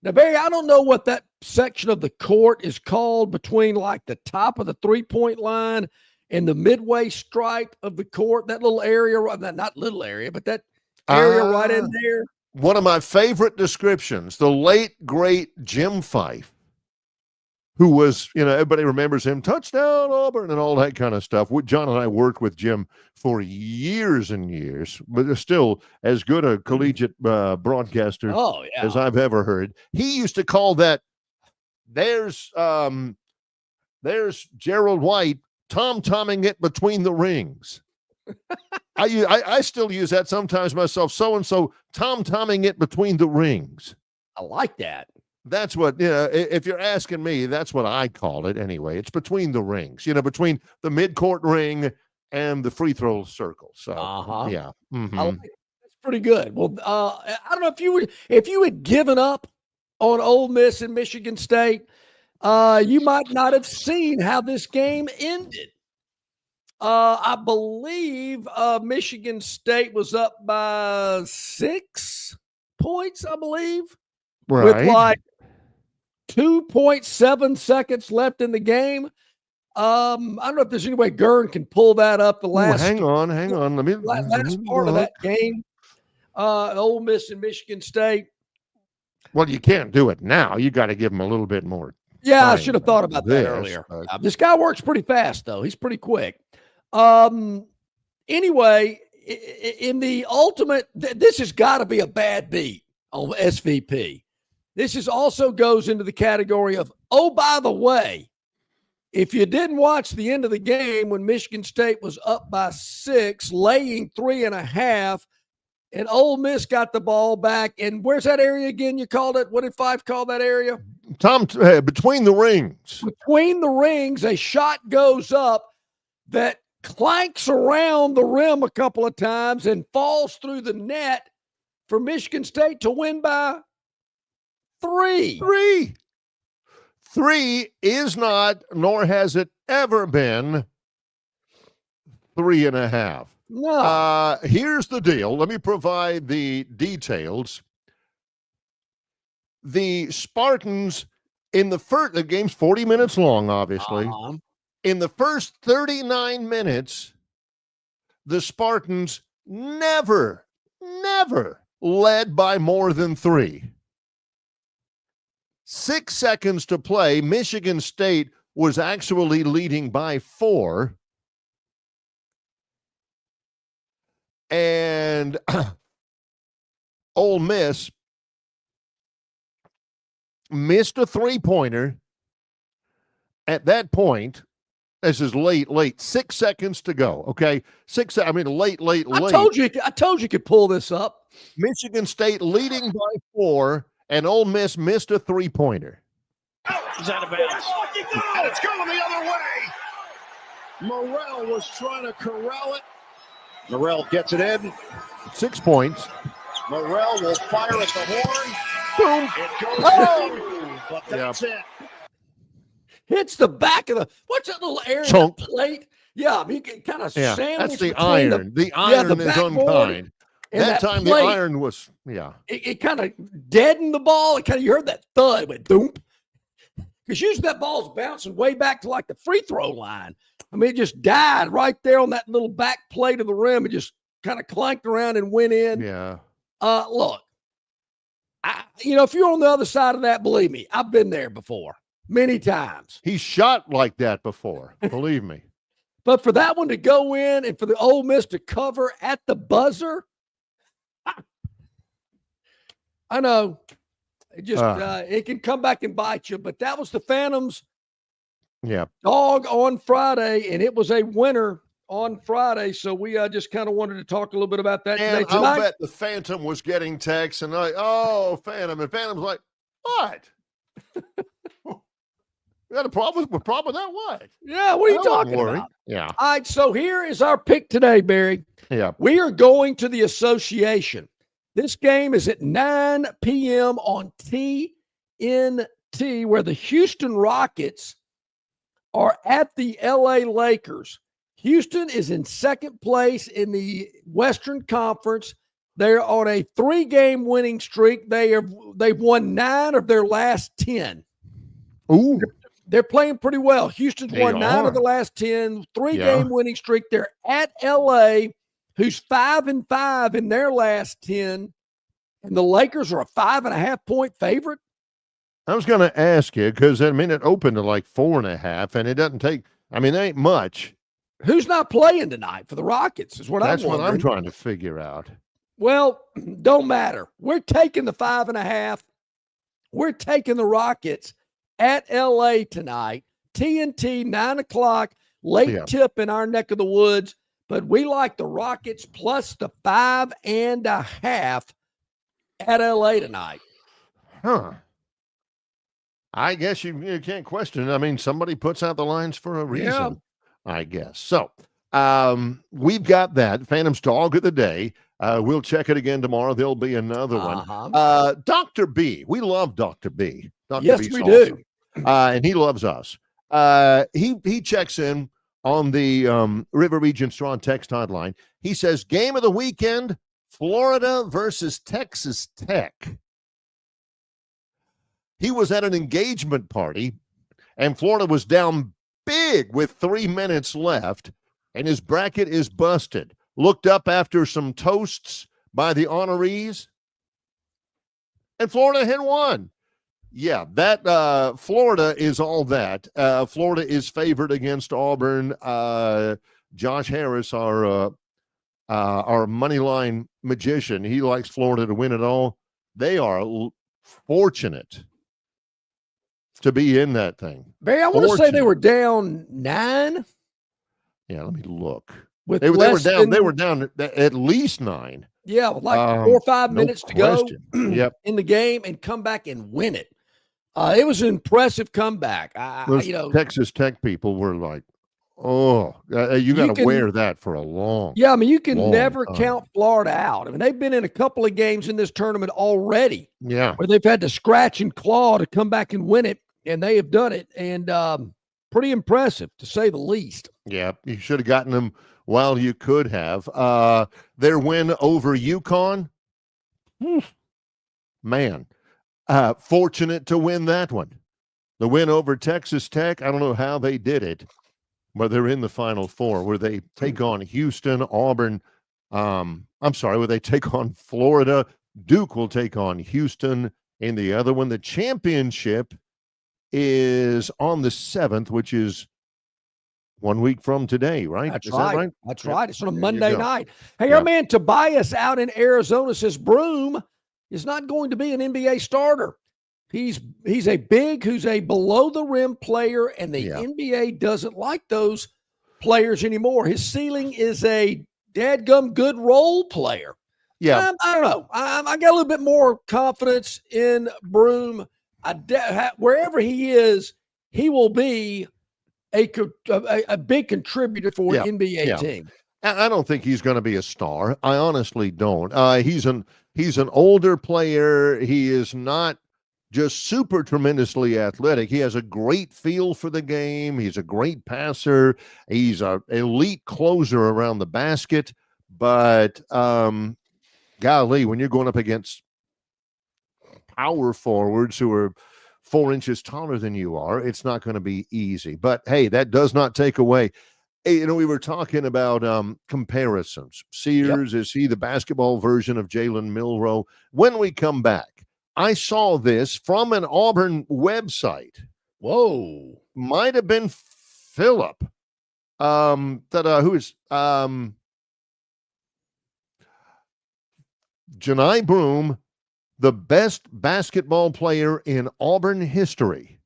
Now, Barry, I don't know what that section of the court is called between like the top of the 3-point line and the midway stripe of the court. That little area, not little area, but that area right in there. One of my favorite descriptions, the late, great Jim Fife, who was, everybody remembers him, touchdown Auburn and all that kind of stuff. John and I worked with Jim for years and years, but still as good a collegiate broadcaster as I've ever heard. He used to call that, there's Gerald White tom-tomming it between the rings. I still use that sometimes myself. So-and-so tom-tomming it between the rings. I like that. That's what, if you're asking me, that's what I call it anyway. It's between the rings, between the midcourt ring and the free throw circle. So, yeah. Mm-hmm. I like it. That's pretty good. Well, I don't know if you had given up on Ole Miss and Michigan State, you might not have seen how this game ended. I believe Michigan State was up by 6 points, I believe. Right. With like 2.7 seconds left in the game. I don't know if there's any way Gurn can pull that up. The last hang on. Let me last part of that game. Ole Miss and Michigan State. Well, you can't do it now. You got to give them a little bit more. Yeah, I should have thought about that earlier. This guy works pretty fast, though. He's pretty quick. Anyway, in the ultimate, this has got to be a bad beat on SVP. This also goes into the category of, oh, by the way, if you didn't watch the end of the game when Michigan State was up by 6, laying 3.5, and Ole Miss got the ball back. And where's that area again? You called it? What did Fife call that area? Tom, between the rings. Between the rings, a shot goes up that clanks around the rim a couple of times and falls through the net for Michigan State to win by 3. 3 is not, nor has it ever been, 3.5. No. Here's the deal. Let me provide the details. The Spartans in the game's 40 minutes long, obviously. In the first 39 minutes, the Spartans never led by more than 3. 6 seconds to play. Michigan State was actually leading by 4. And Ole Miss missed a 3-pointer at that point. This is late. 6 seconds to go. Okay. Late. I told you could pull this up. Michigan State leading by 4, and Ole Miss missed a 3-pointer. He's out of bounds. It's going the other way. Morrell was trying to corral it. Morrell gets it in. 6 points. Morrell will fire at the horn. Boom. It goes through, but that's it. Hits the back of what's that little area? Chunk. Plate? Yeah, he can kind of sandwich. That's the iron. The iron is unkind. That time plate, the iron was, It kind of deadened the ball. You heard that thud. It went doomp. Because usually that ball's bouncing way back to like the free throw line. It just died right there on that little back plate of the rim and just kind of clanked around and went in. Yeah. Look, if you're on the other side of that, believe me, I've been there before many times. He shot like that before, believe me. But for that one to go in and for the Ole Miss to cover at the buzzer, I know it just it can come back and bite you. But that was the Phantoms. Yeah. Dog on Friday, and it was a winner on Friday. So we just kind of wanted to talk a little bit about that and today. Tonight, I bet the Phantom was getting texts and oh, Phantom. And Phantom's like, what? We got a problem with that? What? Yeah, what are you talking about? Yeah. All right, so here is our pick today, Barry. Yeah. We are going to the Association. This game is at 9 p.m. on TNT, where the Houston Rockets are at the LA Lakers. Houston is in second place in the Western Conference. They're on a 3-game winning streak. They've won 9 of their last 10. Ooh. They're playing pretty well. Houston's won 9 of the last 10, 3-game winning streak. They're at LA, who's 5-5 in their last 10. And the Lakers are a 5.5-point favorite. I was going to ask you because it opened to like 4.5, and it doesn't take. there ain't much. Who's not playing tonight for the Rockets? Is what That's I'm wondering. what I'm trying to figure out. Well, don't matter. We're taking the 5.5. We're taking the Rockets at LA tonight. TNT, 9 o'clock, late tip in our neck of the woods. But we like the Rockets plus the 5.5 at LA tonight. Huh. I guess you can't question it. I mean, somebody puts out the lines for a reason, I guess. So we've got that. Phantom's Dog of the Day. We'll check it again tomorrow. There'll be another one. Dr. B. We love Dr. B. Yes, we do. And he loves us. He checks in on the River Region Strong text hotline. He says, game of the weekend, Florida versus Texas Tech. He was at an engagement party, and Florida was down big with 3 minutes left, and his bracket is busted. Looked up after some toasts by the honorees, and Florida had won. Yeah, that Florida is all that. Florida is favored against Auburn. Josh Harris, our money line magician, he likes Florida to win it all. They are fortunate to be in that thing. Barry, I want to say they were down 9. Yeah, let me look. They were down at least 9. Yeah, with like 4 or 5 minutes to go in the game and come back and win it. It was an impressive comeback. Texas Tech people were like, oh, you got to wear that for a long Yeah, I mean, you can never count Florida out. I mean, they've been in a couple of games in this tournament already. Yeah. Where they've had to scratch and claw to come back and win it, and they have done it. And pretty impressive, to say the least. Yeah, you should have gotten them while you could have. Their win over UConn, man, fortunate to win that one. The win over Texas Tech, I don't know how they did it, but they're in the Final Four where they take on Houston, Auburn. Where they take on Florida. Duke will take on Houston in the other one. The championship is on the 7th, which is 1 week from today, right? That's Is right. that right? That's right. It's on a Monday night. Hey, our man Tobias out in Arizona says Broom is not going to be an NBA starter. He's a big, who's a below the rim player, and the NBA doesn't like those players anymore. His ceiling is a dadgum good role player. Yeah. I don't know. I got a little bit more confidence in Broom. Wherever he is, he will be a big contributor for an NBA team. I don't think he's going to be a star. I honestly don't. He's an older player. He is not just super tremendously athletic. He has a great feel for the game. He's a great passer. He's an elite closer around the basket. But golly, when you're going up against power forwards who are 4 inches taller than you are, it's not going to be easy. But hey, that does not take away. We were talking about comparisons. Sears, is he the basketball version of Jalen Milroe? When we come back, I saw this from an Auburn website. Whoa. Might have been Philip. Who is Janai Broom, the best basketball player in Auburn history.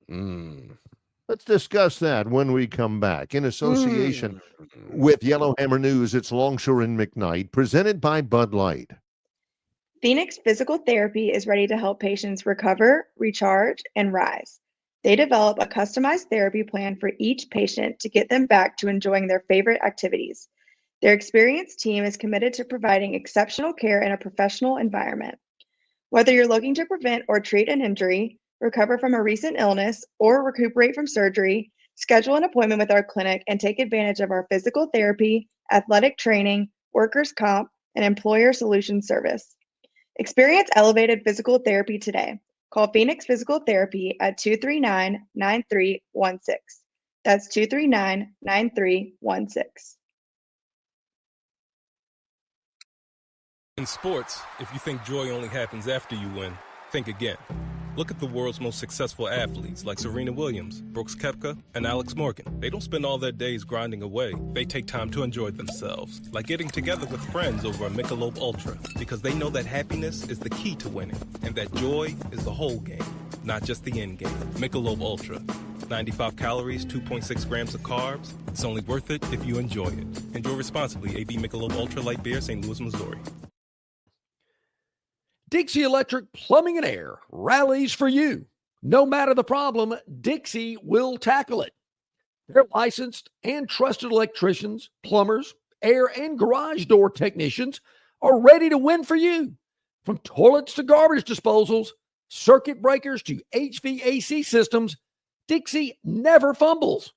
Let's discuss that when we come back. In association with Yellowhammer News, it's Longshore and McKnight, presented by Bud Light. Phoenix Physical Therapy is ready to help patients recover, recharge, and rise. They develop a customized therapy plan for each patient to get them back to enjoying their favorite activities. Their experienced team is committed to providing exceptional care in a professional environment. Whether you're looking to prevent or treat an injury, recover from a recent illness, or recuperate from surgery, schedule an appointment with our clinic and take advantage of our physical therapy, athletic training, workers' comp, and employer solutions service. Experience elevated physical therapy today. Call Phoenix Physical Therapy at 239-9316. That's 239-9316. In sports, if you think joy only happens after you win, think again. Look at the world's most successful athletes like Serena Williams, Brooks Koepka, and Alex Morgan. They don't spend all their days grinding away. They take time to enjoy themselves, like getting together with friends over a Michelob Ultra, because they know that happiness is the key to winning, and that joy is the whole game, not just the end game. Michelob Ultra. 95 calories, 2.6 grams of carbs. It's only worth it if you enjoy it. Enjoy responsibly. AB Michelob Ultra Light Beer, St. Louis, Missouri. Dixie Electric Plumbing and Air rallies for you. No matter the problem, Dixie will tackle it. Their licensed and trusted electricians, plumbers, air and garage door technicians are ready to win for you. From toilets to garbage disposals, circuit breakers to HVAC systems, Dixie never fumbles.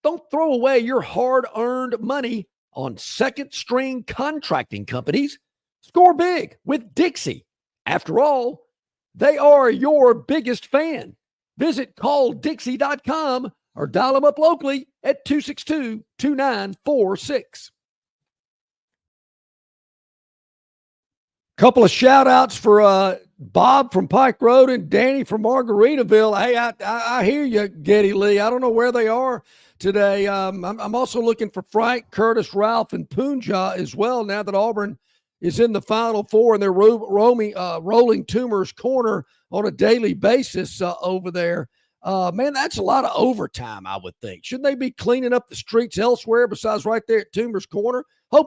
Don't throw away your hard-earned money on second-string contracting companies. Score big with Dixie. After all, they are your biggest fan. Visit calldixie.com or dial them up locally at 262-2946. Couple of shout-outs for Bob from Pike Road and Danny from Margaritaville. Hey, I hear you, Getty Lee. I don't know where they are today. I'm also looking for Frank, Curtis, Ralph, and Punja as well now that Auburn is in the Final Four and they're rolling Toomer's corner on a daily basis over there. Man, that's a lot of overtime, I would think. Shouldn't they be cleaning up the streets elsewhere besides right there at Toomer's corner? I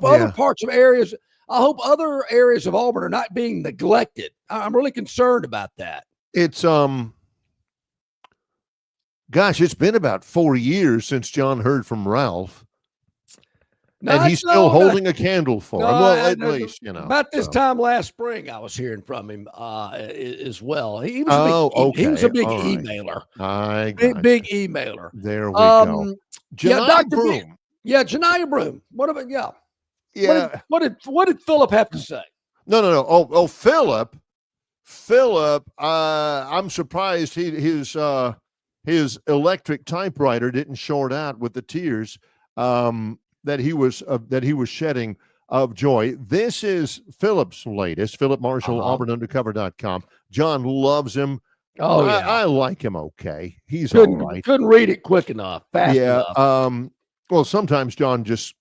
hope other areas of Auburn are not being neglected. I'm really concerned about that. It's it's been about 4 years since John heard from Ralph. And he's still holding a candle for him. Well, at least, About this time last spring, I was hearing from him as well. He was a big emailer. Big emailer. There we go. Janiyah Broom. Janiyah Broom. What about, What did Philip have to say? No. Oh, Philip, I'm surprised his electric typewriter didn't short out with the tears that he was shedding of joy. This is Philip's latest. Philip Marshall, AuburnUndercover.com. John loves him. Oh, yeah. I like him. Okay, he's all right. Couldn't read it quick enough, fast enough. Well, sometimes John just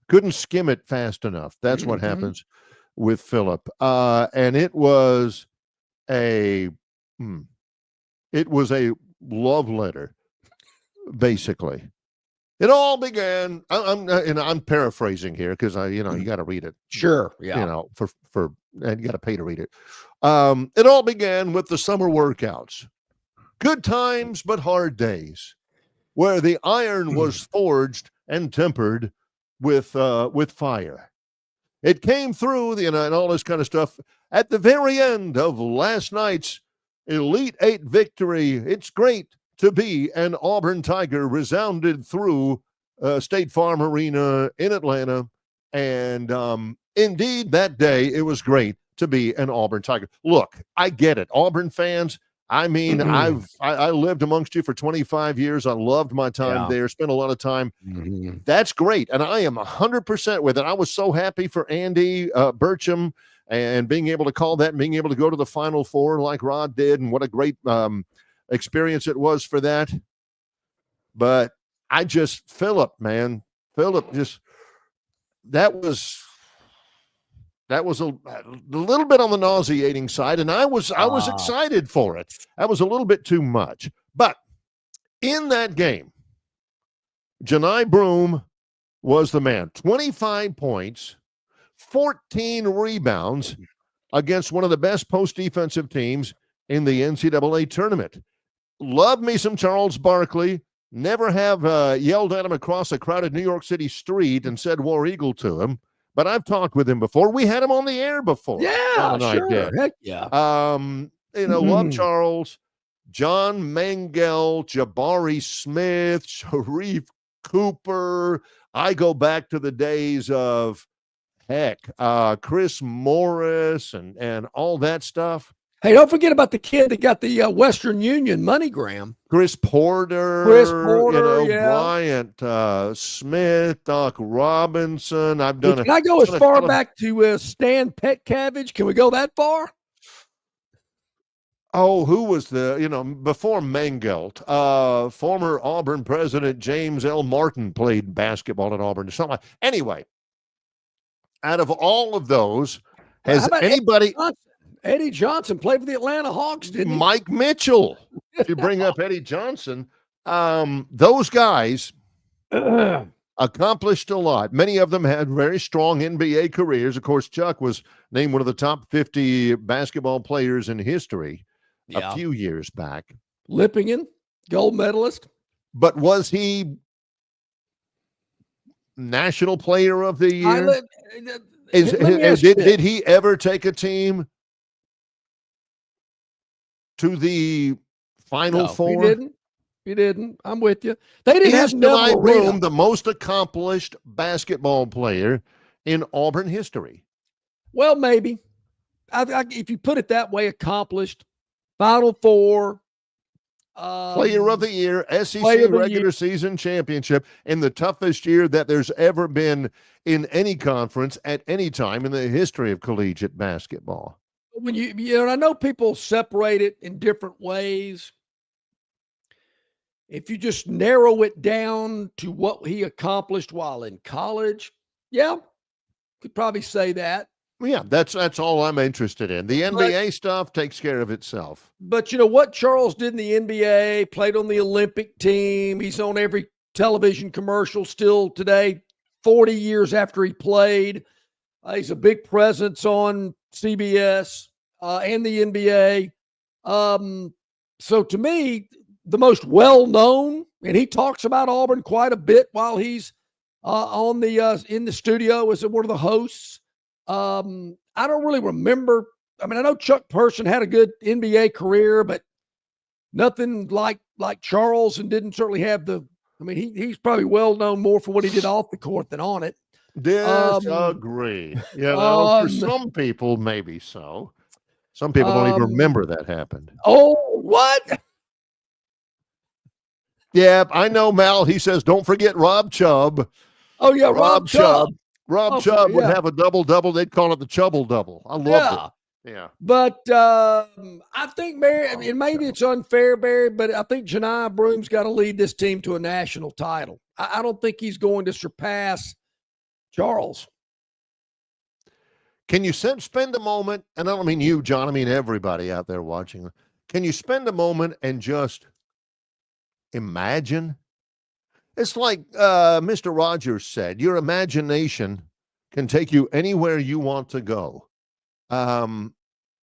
couldn't skim it fast enough. That's what happens with Philip. And it was a love letter, basically. It all began. I'm paraphrasing here because you got to read it. Sure, yeah. And you got to pay to read it. It all began with the summer workouts, good times but hard days, where the iron was forged and tempered with fire. It came through and all this kind of stuff at the very end of last night's Elite Eight victory. It's great to be an Auburn Tiger resounded through State Farm Arena in Atlanta. And indeed, that day, it was great to be an Auburn Tiger. Look, I get it. Auburn fans, I mean, I lived amongst you for 25 years. I loved my time there, spent a lot of time. That's great. And I am 100% with it. I was so happy for Andy Burcham and being able to call that and being able to go to the Final Four like Rod did. And what a great experience it was for that. But Philip, that was a little bit on the nauseating side, and I was excited for it. That was a little bit too much. But in that game, Janiyah Broom was the man. 25 points, 14 rebounds against one of the best post-defensive teams in the NCAA tournament. Love me some Charles Barkley. Never have yelled at him across a crowded New York City street and said War Eagle to him. But I've talked with him before. We had him on the air before. Yeah, sure. Heck yeah. Love Charles, John Mangel, Jabari Smith, Sharif Cooper. I go back to the days of Chris Morris and all that stuff. Hey, don't forget about the kid that got the Western Union MoneyGram. Chris Porter, Bryant Smith, Doc Robinson. Can I go as far back to Stan Petcavage? Can we go that far? Oh, who was before Mangelt? Former Auburn president James L. Martin played basketball at Auburn. Anyway, out of all of those, has anybody... Eddie Johnson played for the Atlanta Hawks, didn't he? Mike Mitchell. If you bring up Eddie Johnson, those guys, accomplished a lot. Many of them had very strong NBA careers. Of course, Chuck was named one of the top 50 basketball players in history a few years back. Lippingen, gold medalist. But was he National Player of the Year? Did he ever take a team to the Final Four? He didn't. I'm with you. They didn't have Neville Broom, the most accomplished basketball player in Auburn history. Well, maybe. If you put it that way, accomplished. Final Four. Player of the Year, SEC regular season championship in the toughest year that there's ever been in any conference at any time in the history of collegiate basketball. When I know people separate it in different ways. If you just narrow it down to what he accomplished while in college, could probably say that. Yeah, that's all I'm interested in. The NBA stuff takes care of itself. But you know what Charles did in the NBA, played on the Olympic team. He's on every television commercial still today, 40 years after he played. He's a big presence on CBS and the NBA. So to me, the most well-known, and he talks about Auburn quite a bit while he's in the studio as one of the hosts. I don't really remember. I mean, I know Chuck Person had a good NBA career, but nothing like Charles, and didn't certainly have he's probably well known more for what he did off the court than on it. Disagree. For some people, maybe so. Some people don't even remember that happened. Oh, what? Yeah, I know, Mal. He says, don't forget Rob Chubb. Oh, yeah, Rob Chubb. Rob Chubb would have a double-double. They'd call it the Chubble-double. I love it. Yeah. But I think, Barry, and maybe it's unfair, Barry, but I think Johni Broom's got to lead this team to a national title. I don't think he's going to surpass Charles. Can you spend a moment, and I don't mean you, John, I mean everybody out there watching. Can you spend a moment and just imagine? It's like Mr. Rogers said, your imagination can take you anywhere you want to go.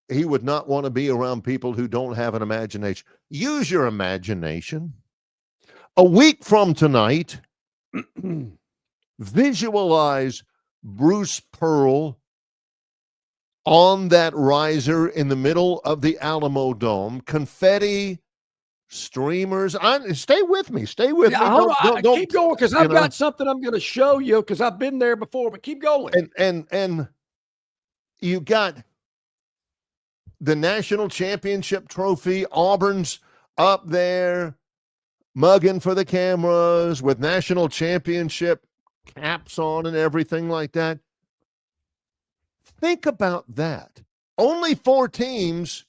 He would not want to be around people who don't have an imagination. Use your imagination. A week from tonight, visualize Bruce Pearl on that riser in the middle of the Alamo Dome, confetti, streamers. Stay with me. Stay with me. Don't keep going, because I've got something I'm going to show you, because I've been there before, but keep going. And you got the national championship trophy. Auburn's up there mugging for the cameras with national championship caps on and everything like that. Think about that. Only 4 teams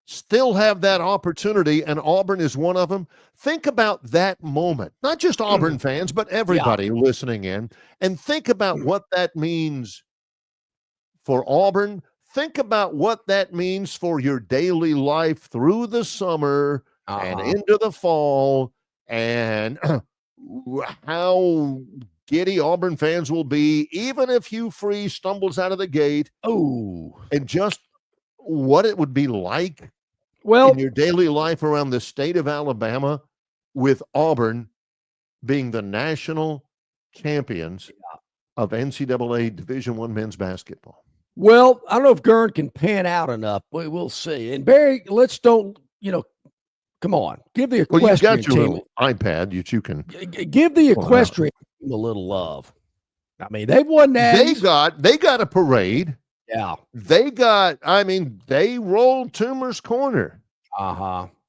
still have that opportunity, and Auburn is one of them. Think about that moment. Not just Auburn fans, but everybody listening in. And think about what that means for Auburn. Think about what that means for your daily life through the summer and into the fall, and how giddy Auburn fans will be, even if Hugh Freeze stumbles out of the gate. Oh, and just what it would be like in your daily life around the state of Alabama, with Auburn being the national champions of NCAA Division I men's basketball. Well, I don't know if Gurn can pan out enough. We'll see. And Barry, come on, give the equestrian you got your team little iPad. You can give the equestrian team a little love. I mean, they've won that. They got a parade. Yeah. They rolled Toomer's Corner.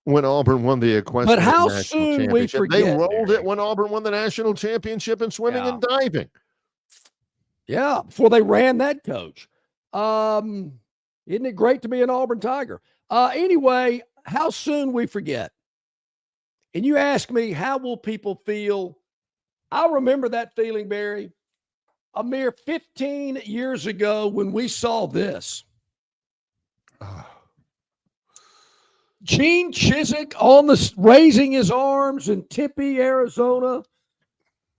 When Auburn won the equestrian. But how soon we forget? They rolled it when Auburn won the national championship in swimming and diving. Yeah, before they ran that coach. Isn't it great to be an Auburn Tiger? Anyway, how soon we forget? And you ask me, how will people feel? I remember that feeling, Barry, a mere 15 years ago when we saw this. Gene Chizik raising his arms in Tempe, Arizona,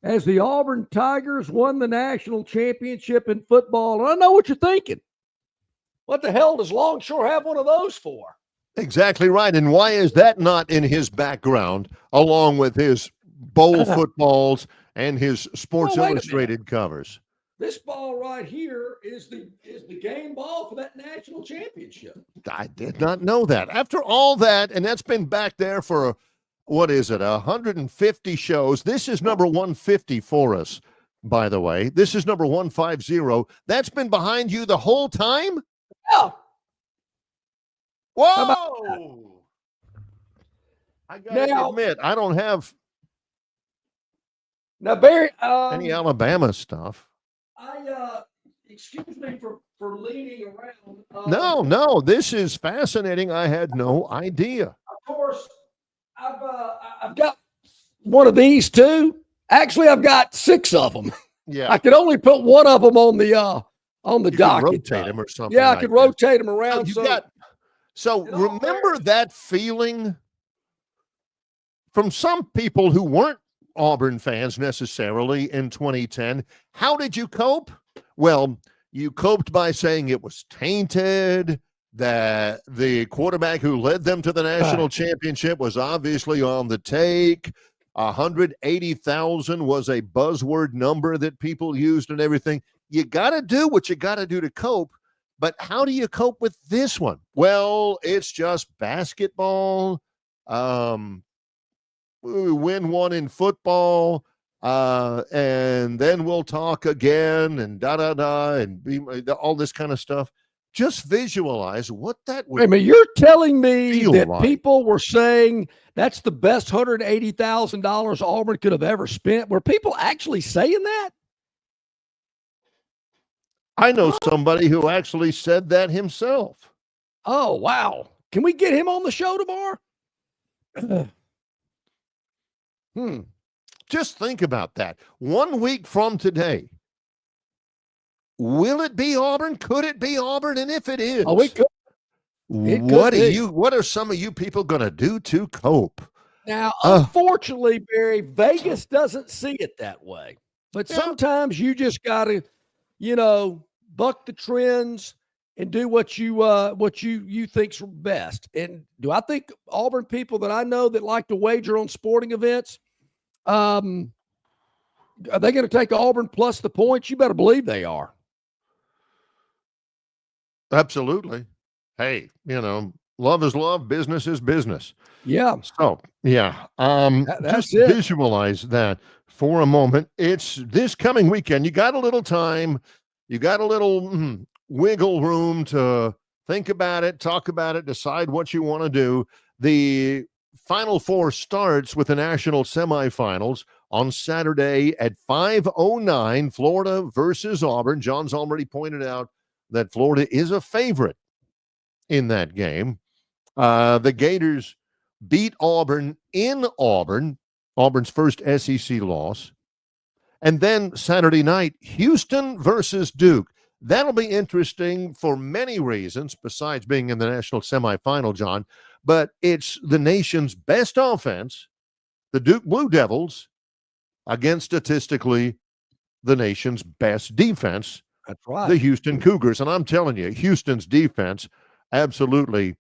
As the Auburn Tigers won the national championship in football. And I know what you're thinking. What the hell does Longshore have one of those for? Exactly right. And why is that not in his background, along with his bowl footballs and his Sports Illustrated covers? This ball right here is the game ball for that national championship. I did not know that. After all that, and that's been back there for, 150 shows. This is number 150 for us, by the way. This is number 150. That's been behind you the whole time? Yeah. Whoa! I gotta admit, I don't have Barry, any Alabama stuff. Excuse me for leaning around. No, this is fascinating. I had no idea. Of course, I've got one of these too. Actually, I've got 6 of them. Yeah, I could only put one of them on the docket. Rotate them or something. Yeah, I could rotate them around. So remember that feeling from some people who weren't Auburn fans necessarily in 2010. How did you cope? Well, you coped by saying it was tainted, that the quarterback who led them to the national championship was obviously on the take. 180,000 was a buzzword number that people used and everything. You got to do what you got to do to cope. But how do you cope with this one? Well, it's just basketball. We win one in football, and then we'll talk again, and and all this kind of stuff. Just visualize what that would. I mean, you're telling me that like. People were saying that's the best $180,000 Auburn could have ever spent. Were people actually saying that? I know somebody who actually said that himself. Oh, wow. Can we get him on the show tomorrow? Just think about that. 1 week from today, will it be Auburn? Could it be Auburn? And if it is, it could. What are some of you people going to do to cope? Now, unfortunately, Barry, Vegas doesn't see it that way. But sometimes you just got to, buck the trends and do what you think's best. And do I think Auburn people that I know that like to wager on sporting events, are they going to take Auburn plus the points? You better believe they are. Absolutely. Hey, love is love, business is business. Yeah. So, yeah. That's just it. Visualize that for a moment. It's this coming weekend. You got a little time. You got a little wiggle room to think about it, talk about it, decide what you want to do. The Final Four starts with the national semifinals on Saturday at 5:09, Florida versus Auburn. John's already pointed out that Florida is a favorite in that game. The Gators beat Auburn in Auburn, Auburn's first SEC loss. And then Saturday night, Houston versus Duke. That'll be interesting for many reasons besides being in the national semifinal, John. But it's the nation's best offense, the Duke Blue Devils, against statistically the nation's best defense, that's right, the Houston Cougars. And I'm telling you, Houston's defense absolutely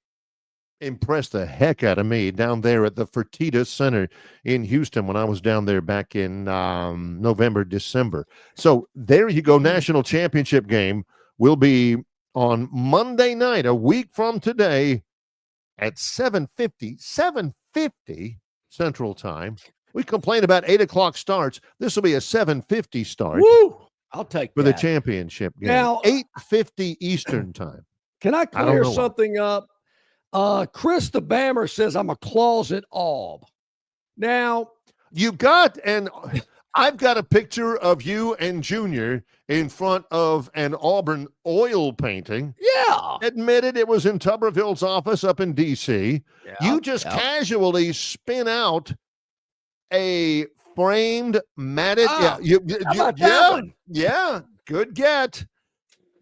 impressed the heck out of me down there at the Fertitta Center in Houston when I was down there back in November, December. So there you go. National championship game will be on Monday night, a week from today at 7:50 Central Time. We complain about 8 o'clock starts. This will be a 7:50 start. Woo! I'll take for that. the championship game. Now, 8:50 Eastern time. Can I clear something up? Chris the Bammer says I'm a closet Aub. Now, I've got a picture of you and Junior in front of an Auburn oil painting. Yeah. Admitted it was in Tuberville's office up in D.C. Yeah, you just casually spin out a framed matted. Yeah. Good get.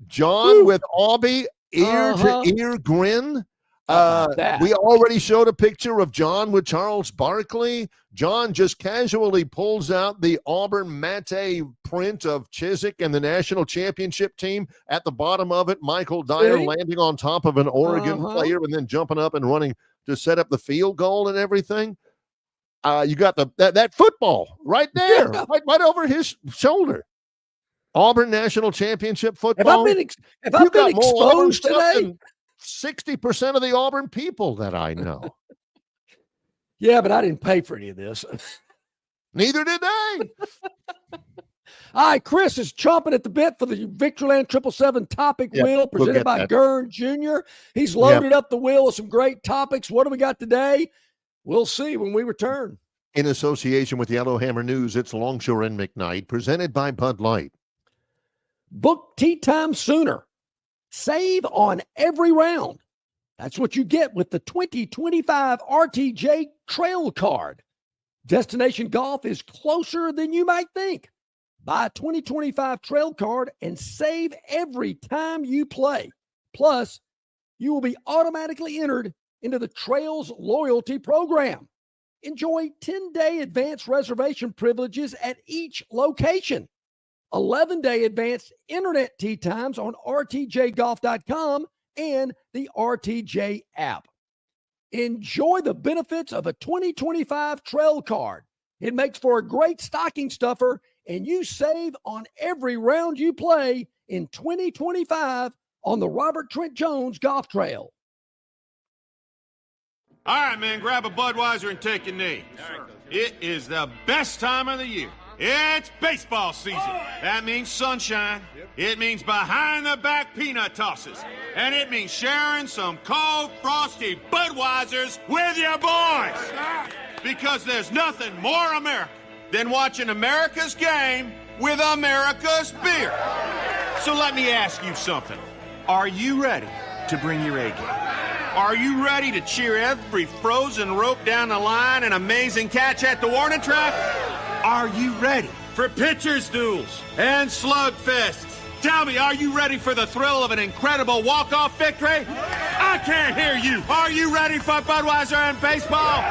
John with Aubie ear to ear grin. We already showed a picture of John with Charles Barkley. John just casually pulls out the Auburn Mate print of Chiswick and the national championship team. At the bottom of it, Michael Dyer landing on top of an Oregon player and then jumping up and running to set up the field goal and everything. You got that football right there, right over his shoulder. Auburn national championship football. Have I been exposed today? 60% of the Auburn people that I know. Yeah, but I didn't pay for any of this. Neither did they. All right, Chris is chomping at the bit for the Victoryland 777 topic wheel presented by Gurn Jr. He's loaded up the wheel with some great topics. What do we got today? We'll see when we return. In association with Yellowhammer News, it's Longshore and McKnight, presented by Bud Light. Book tee time sooner. Save on every round. That's what you get with the 2025 RTJ Trail Card. Destination golf is closer than you might think. Buy a 2025 Trail Card and save every time you play. Plus, you will be automatically entered into the Trails Loyalty Program. Enjoy 10-day advance reservation privileges at each location. 11-day advanced internet tee times on rtjgolf.com and the RTJ app. Enjoy the benefits of a 2025 Trail Card. It makes for a great stocking stuffer, and you save on every round you play in 2025 on the Robert Trent Jones Golf Trail. All right, man, grab a Budweiser and take a knee. It is the best time of the year. It's baseball season. That means sunshine. It means behind-the-back peanut tosses. And it means sharing some cold, frosty Budweisers with your boys. Because there's nothing more American than watching America's game with America's beer. So let me ask you something. Are you ready to bring your A game? Are you ready to cheer every frozen rope down the line and amazing catch at the warning track? Are you ready for pitcher's duels and slugfests? Tell me, are you ready for the thrill of an incredible walk-off victory? I can't hear you. Are you ready for Budweiser and baseball?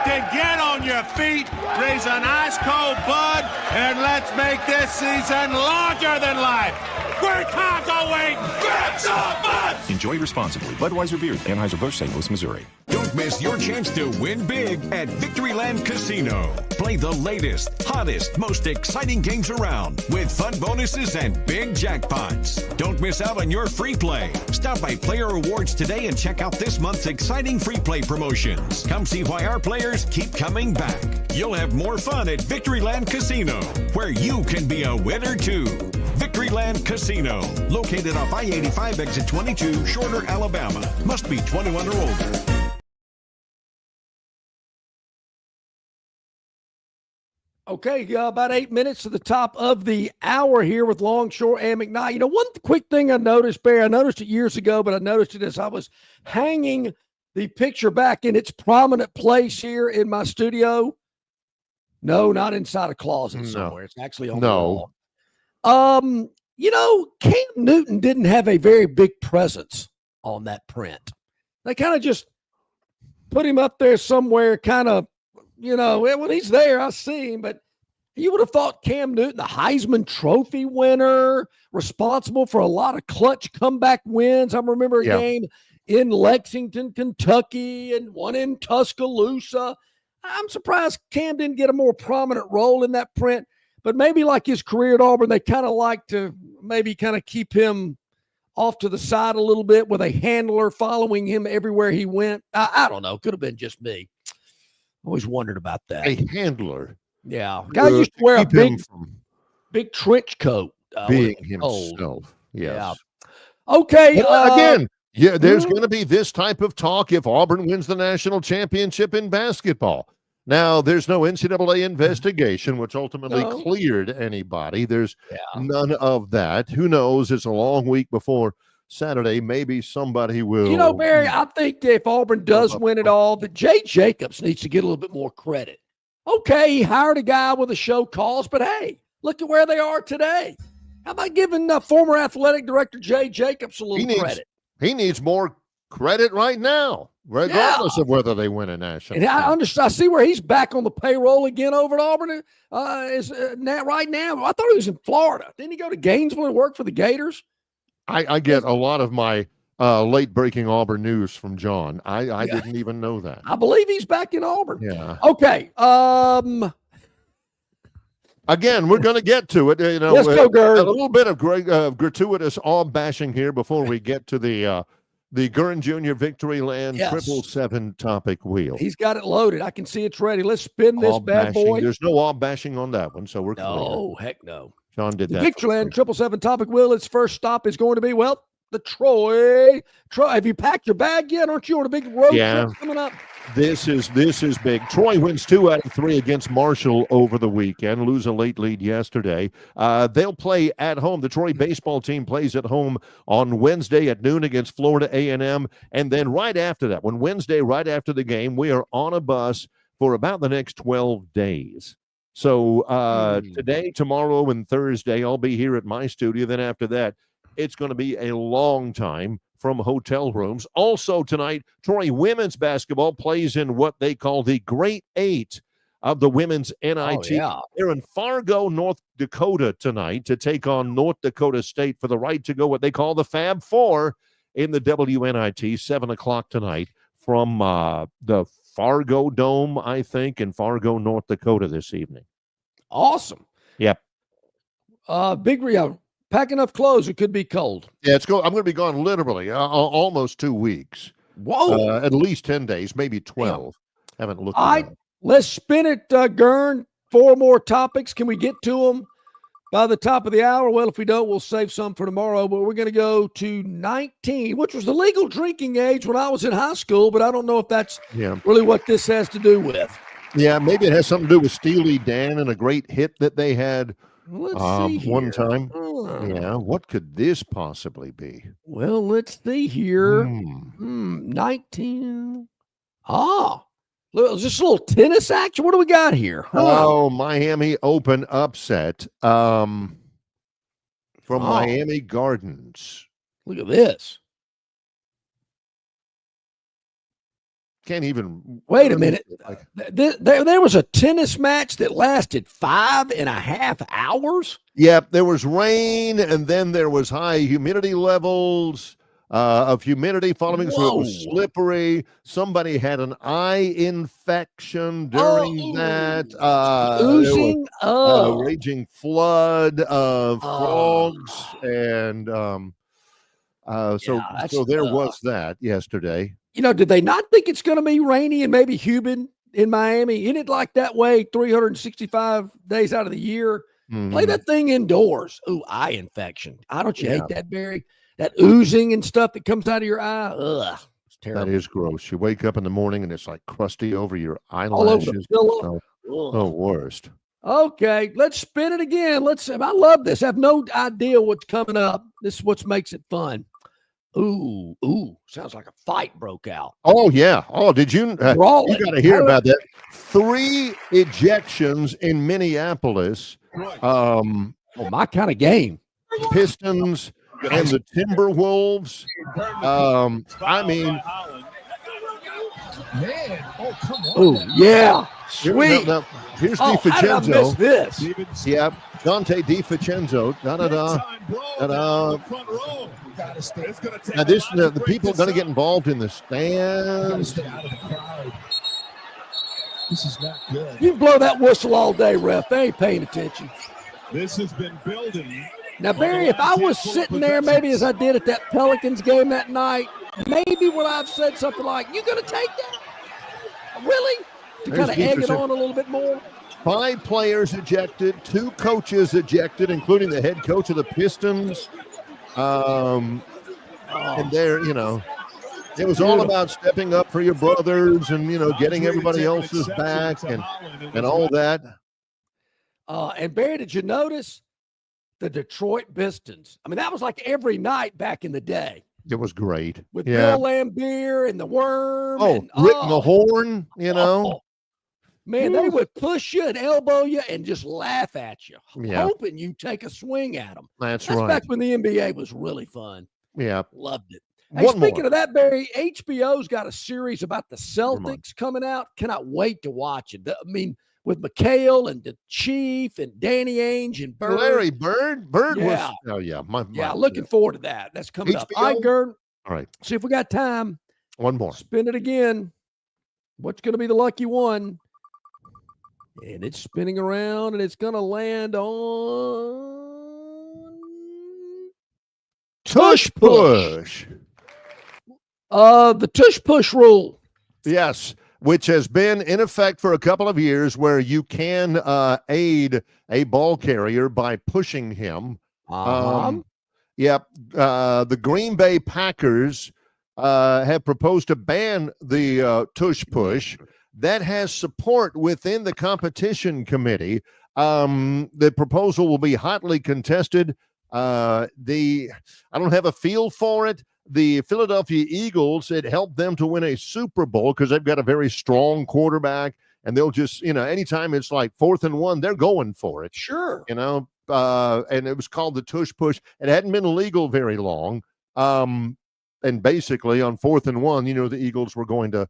Then get on your feet, raise an ice-cold Bud, and let's make this season larger than life. Great times await. Grab some Bud! Enjoy responsibly. Budweiser Beer, Anheuser-Busch, St. Louis, Missouri. Don't miss your chance to win big at Victoryland Casino. Play the latest, hottest, most exciting games around with fun bonuses and big jackpots. Don't miss out on your free play. Stop by Player Rewards today and check out this month's exciting free play promotions. Come see why our players keep coming back. You'll have more fun at Victoryland Casino, where you can be a winner too. Victoryland Casino, located off I-85 exit 22, Shorter, Alabama. Must be 21 or older. Okay, about 8 minutes to the top of the hour here with Longshore and McKnight. You know, one quick thing I noticed, Barry, I noticed it years ago, but I noticed it as I was hanging the picture back in its prominent place here in my studio. No, not inside a closet somewhere. It's actually on the wall. You know, Cam Newton didn't have a very big presence on that print. They kind of just put him up there somewhere, kind of, you know, when he's there, I see him, but you would have thought Cam Newton, the Heisman Trophy winner, responsible for a lot of clutch comeback wins. I remember a game in Lexington, Kentucky, and one in Tuscaloosa. I'm surprised Cam didn't get a more prominent role in that print. But maybe like his career at Auburn, they kind of like to maybe kind of keep him off to the side a little bit with a handler following him everywhere he went. I don't know. Could have been just me. Always wondered about that. A handler. Yeah. Guy used to wear a big trench coat. Being himself. Yes. Yeah. Okay. Again, there's going to be this type of talk if Auburn wins the national championship in basketball. Now, there's no NCAA investigation, which ultimately cleared anybody. There's none of that. Who knows? It's a long week before Saturday. Maybe somebody will. You know, Barry, I think if Auburn does win it all, that Jay Jacobs needs to get a little bit more credit. Okay, he hired a guy with a show cause, but hey, look at where they are today. How about giving former athletic director Jay Jacobs a little credit? He needs more credit right now, regardless of whether they win a national. And I see where he's back on the payroll again over at Auburn. Right now. I thought he was in Florida. Didn't he go to Gainesville and work for the Gators? I get a lot of my late breaking Auburn news from John. I didn't even know that. I believe he's back in Auburn. Yeah. Okay. Again, we're going to get to it. Let's go, Gurn. A little bit of gratuitous bashing here before we get to the Gurn Jr. Victoryland 777 topic wheel. He's got it loaded. I can see it's ready. Let's spin this bad boy. There's no bashing on that one, so we're clear. No, heck no. John did the that. Victoryland 777 topic wheel. Its first stop is going to be, the Troy. Have you packed your bag yet? Aren't you on a big road trip coming up? This is big. Troy wins 2 out of 3 against Marshall over the weekend. Lose a late lead yesterday. They'll play at home. The Troy baseball team plays at home on Wednesday at noon against Florida A&M. And then right after that, right after the game, we are on a bus for about the next 12 days. So today, tomorrow, and Thursday, I'll be here at my studio. Then after that, it's going to be a long time from hotel rooms. Also tonight, Troy women's basketball plays in what they call the Great 8 of the women's NIT. They're in Fargo, North Dakota tonight to take on North Dakota State for the right to go what they call the Fab Four in the WNIT, 7 o'clock tonight from the Fargo Dome, I think, in Fargo, North Dakota this evening. Awesome. Yep. Big Rio. Pack enough clothes. It could be cold. Yeah, I'm going to be gone literally almost 2 weeks. Whoa. At least 10 days, maybe 12. Haven't looked at it. Let's spin it, Gurn. 4 more topics. Can we get to them by the top of the hour? Well, if we don't, we'll save some for tomorrow. But we're going to go to 19, which was the legal drinking age when I was in high school. But I don't know if that's really what this has to do with. Yeah, maybe it has something to do with Steely Dan and a great hit that they had one time. Yeah, what could this possibly be? Well, let's see here. 19. Just a little tennis action. What do we got here? Oh, Miami Open upset from Miami Gardens. Look at this. Can't even wait a minute. There was a tennis match that lasted 5.5 hours. Yep, there was rain, and then there was high humidity levels of humidity following, so it was slippery. Somebody had an eye infection during that. Oozing a raging flood of frogs, and so there was that yesterday. Did they not think it's going to be rainy and maybe humid in Miami? Isn't it like that way 365 days out of the year? Play that thing indoors. Ooh, eye infection. Don't you hate that, Barry? That oozing and stuff that comes out of your eye. Ugh, it's terrible. That is gross. You wake up in the morning and it's like crusty over your eyelashes. All over the pillow. Oh, worst. Okay, let's spin it again. I love this. I have no idea what's coming up. This is what makes it fun. Ooh, sounds like a fight broke out. Oh, yeah. Oh, did you? You got to hear about that. 3 ejections in Minneapolis. My kind of game. Pistons and the Timberwolves. Oh, yeah. Sweet. Now, here's DiFincenzo. This. Yep. Dante DiFincenzo. Now, the people are going to get involved in the stands. This is not good. You blow that whistle all day, ref. They ain't paying attention. This has been building. Now, Barry, if I was sitting there maybe as I did at that Pelicans game that night, maybe would I have said something like, you going to take that? Really? To kind of egg it on a little bit more? 5 players ejected, 2 coaches ejected, including the head coach of the Pistons. And there, it was all about stepping up for your brothers and, getting everybody else's back and all that. And Barry, did you notice the Detroit Pistons? I mean, that was like every night back in the day. It was great. With Bill Lambier and the Worm. Ritting the horn, Man, they would push you and elbow you and just laugh at you, hoping you take a swing at them. That's right. right. Back when the NBA was really fun. Yeah. Loved it. Hey, speaking of that, Barry, HBO's got a series about the Celtics coming out. Cannot wait to watch it. I mean, with McHale and the Chief and Danny Ainge and Bird. Larry Bird. Bird was. Oh yeah, looking forward to that. That's coming up. All right, Gurn. All right. See if we got time. One more. Spin it again. What's going to be the lucky one? And it's spinning around, and it's going to land on Tush Push. The Tush Push rule. Yes, which has been in effect for a couple of years, where you can aid a ball carrier by pushing him. The Green Bay Packers have proposed to ban the Tush Push. That has support within the competition committee. The proposal will be hotly contested. I don't have a feel for it. The Philadelphia Eagles, it helped them to win a Super Bowl because they've got a very strong quarterback, and they'll just, anytime it's like 4th and 1, they're going for it. Sure. And it was called the Tush Push. It hadn't been illegal very long. And basically on 4th and 1, the Eagles were going to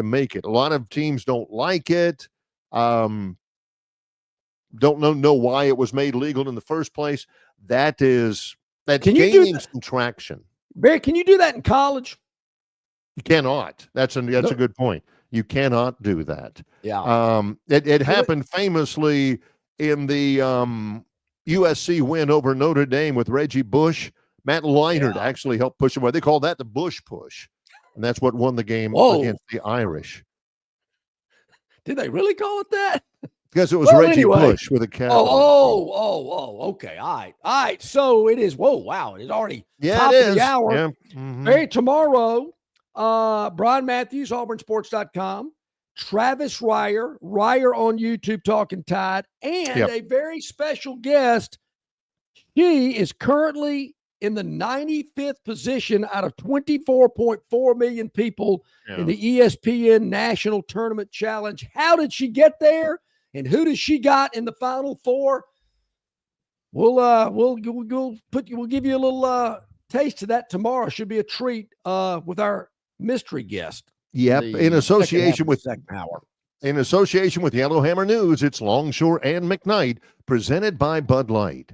make it. A lot of teams don't like it. Don't know why it was made legal in the first place. That's gaining some traction. Barry, can you do that in college? You cannot. That's a good point. You cannot do that. Yeah. It happened famously in the USC win over Notre Dame with Reggie Bush. Matt Leinart actually helped push him away. They call that the Bush Push, and that's what won the game against the Irish. Did they really call it that? Because it was Reggie Bush with a cap. Okay. All right. So it is. Whoa, wow. It's already top of the hour. Yeah. Mm-hmm. Hey, tomorrow, Brian Matthews, auburnsports.com, Travis Ryer on YouTube, Talking Tide, and a very special guest. She is currently in the 95th position out of 24.4 million people in the ESPN National Tournament Challenge. How did she get there? And who does she got in the Final Four? We'll give you a little taste of that tomorrow. Should be a treat with our mystery guest. Yep, in association with Yellowhammer News, it's Longshore and McKnight, presented by Bud Light.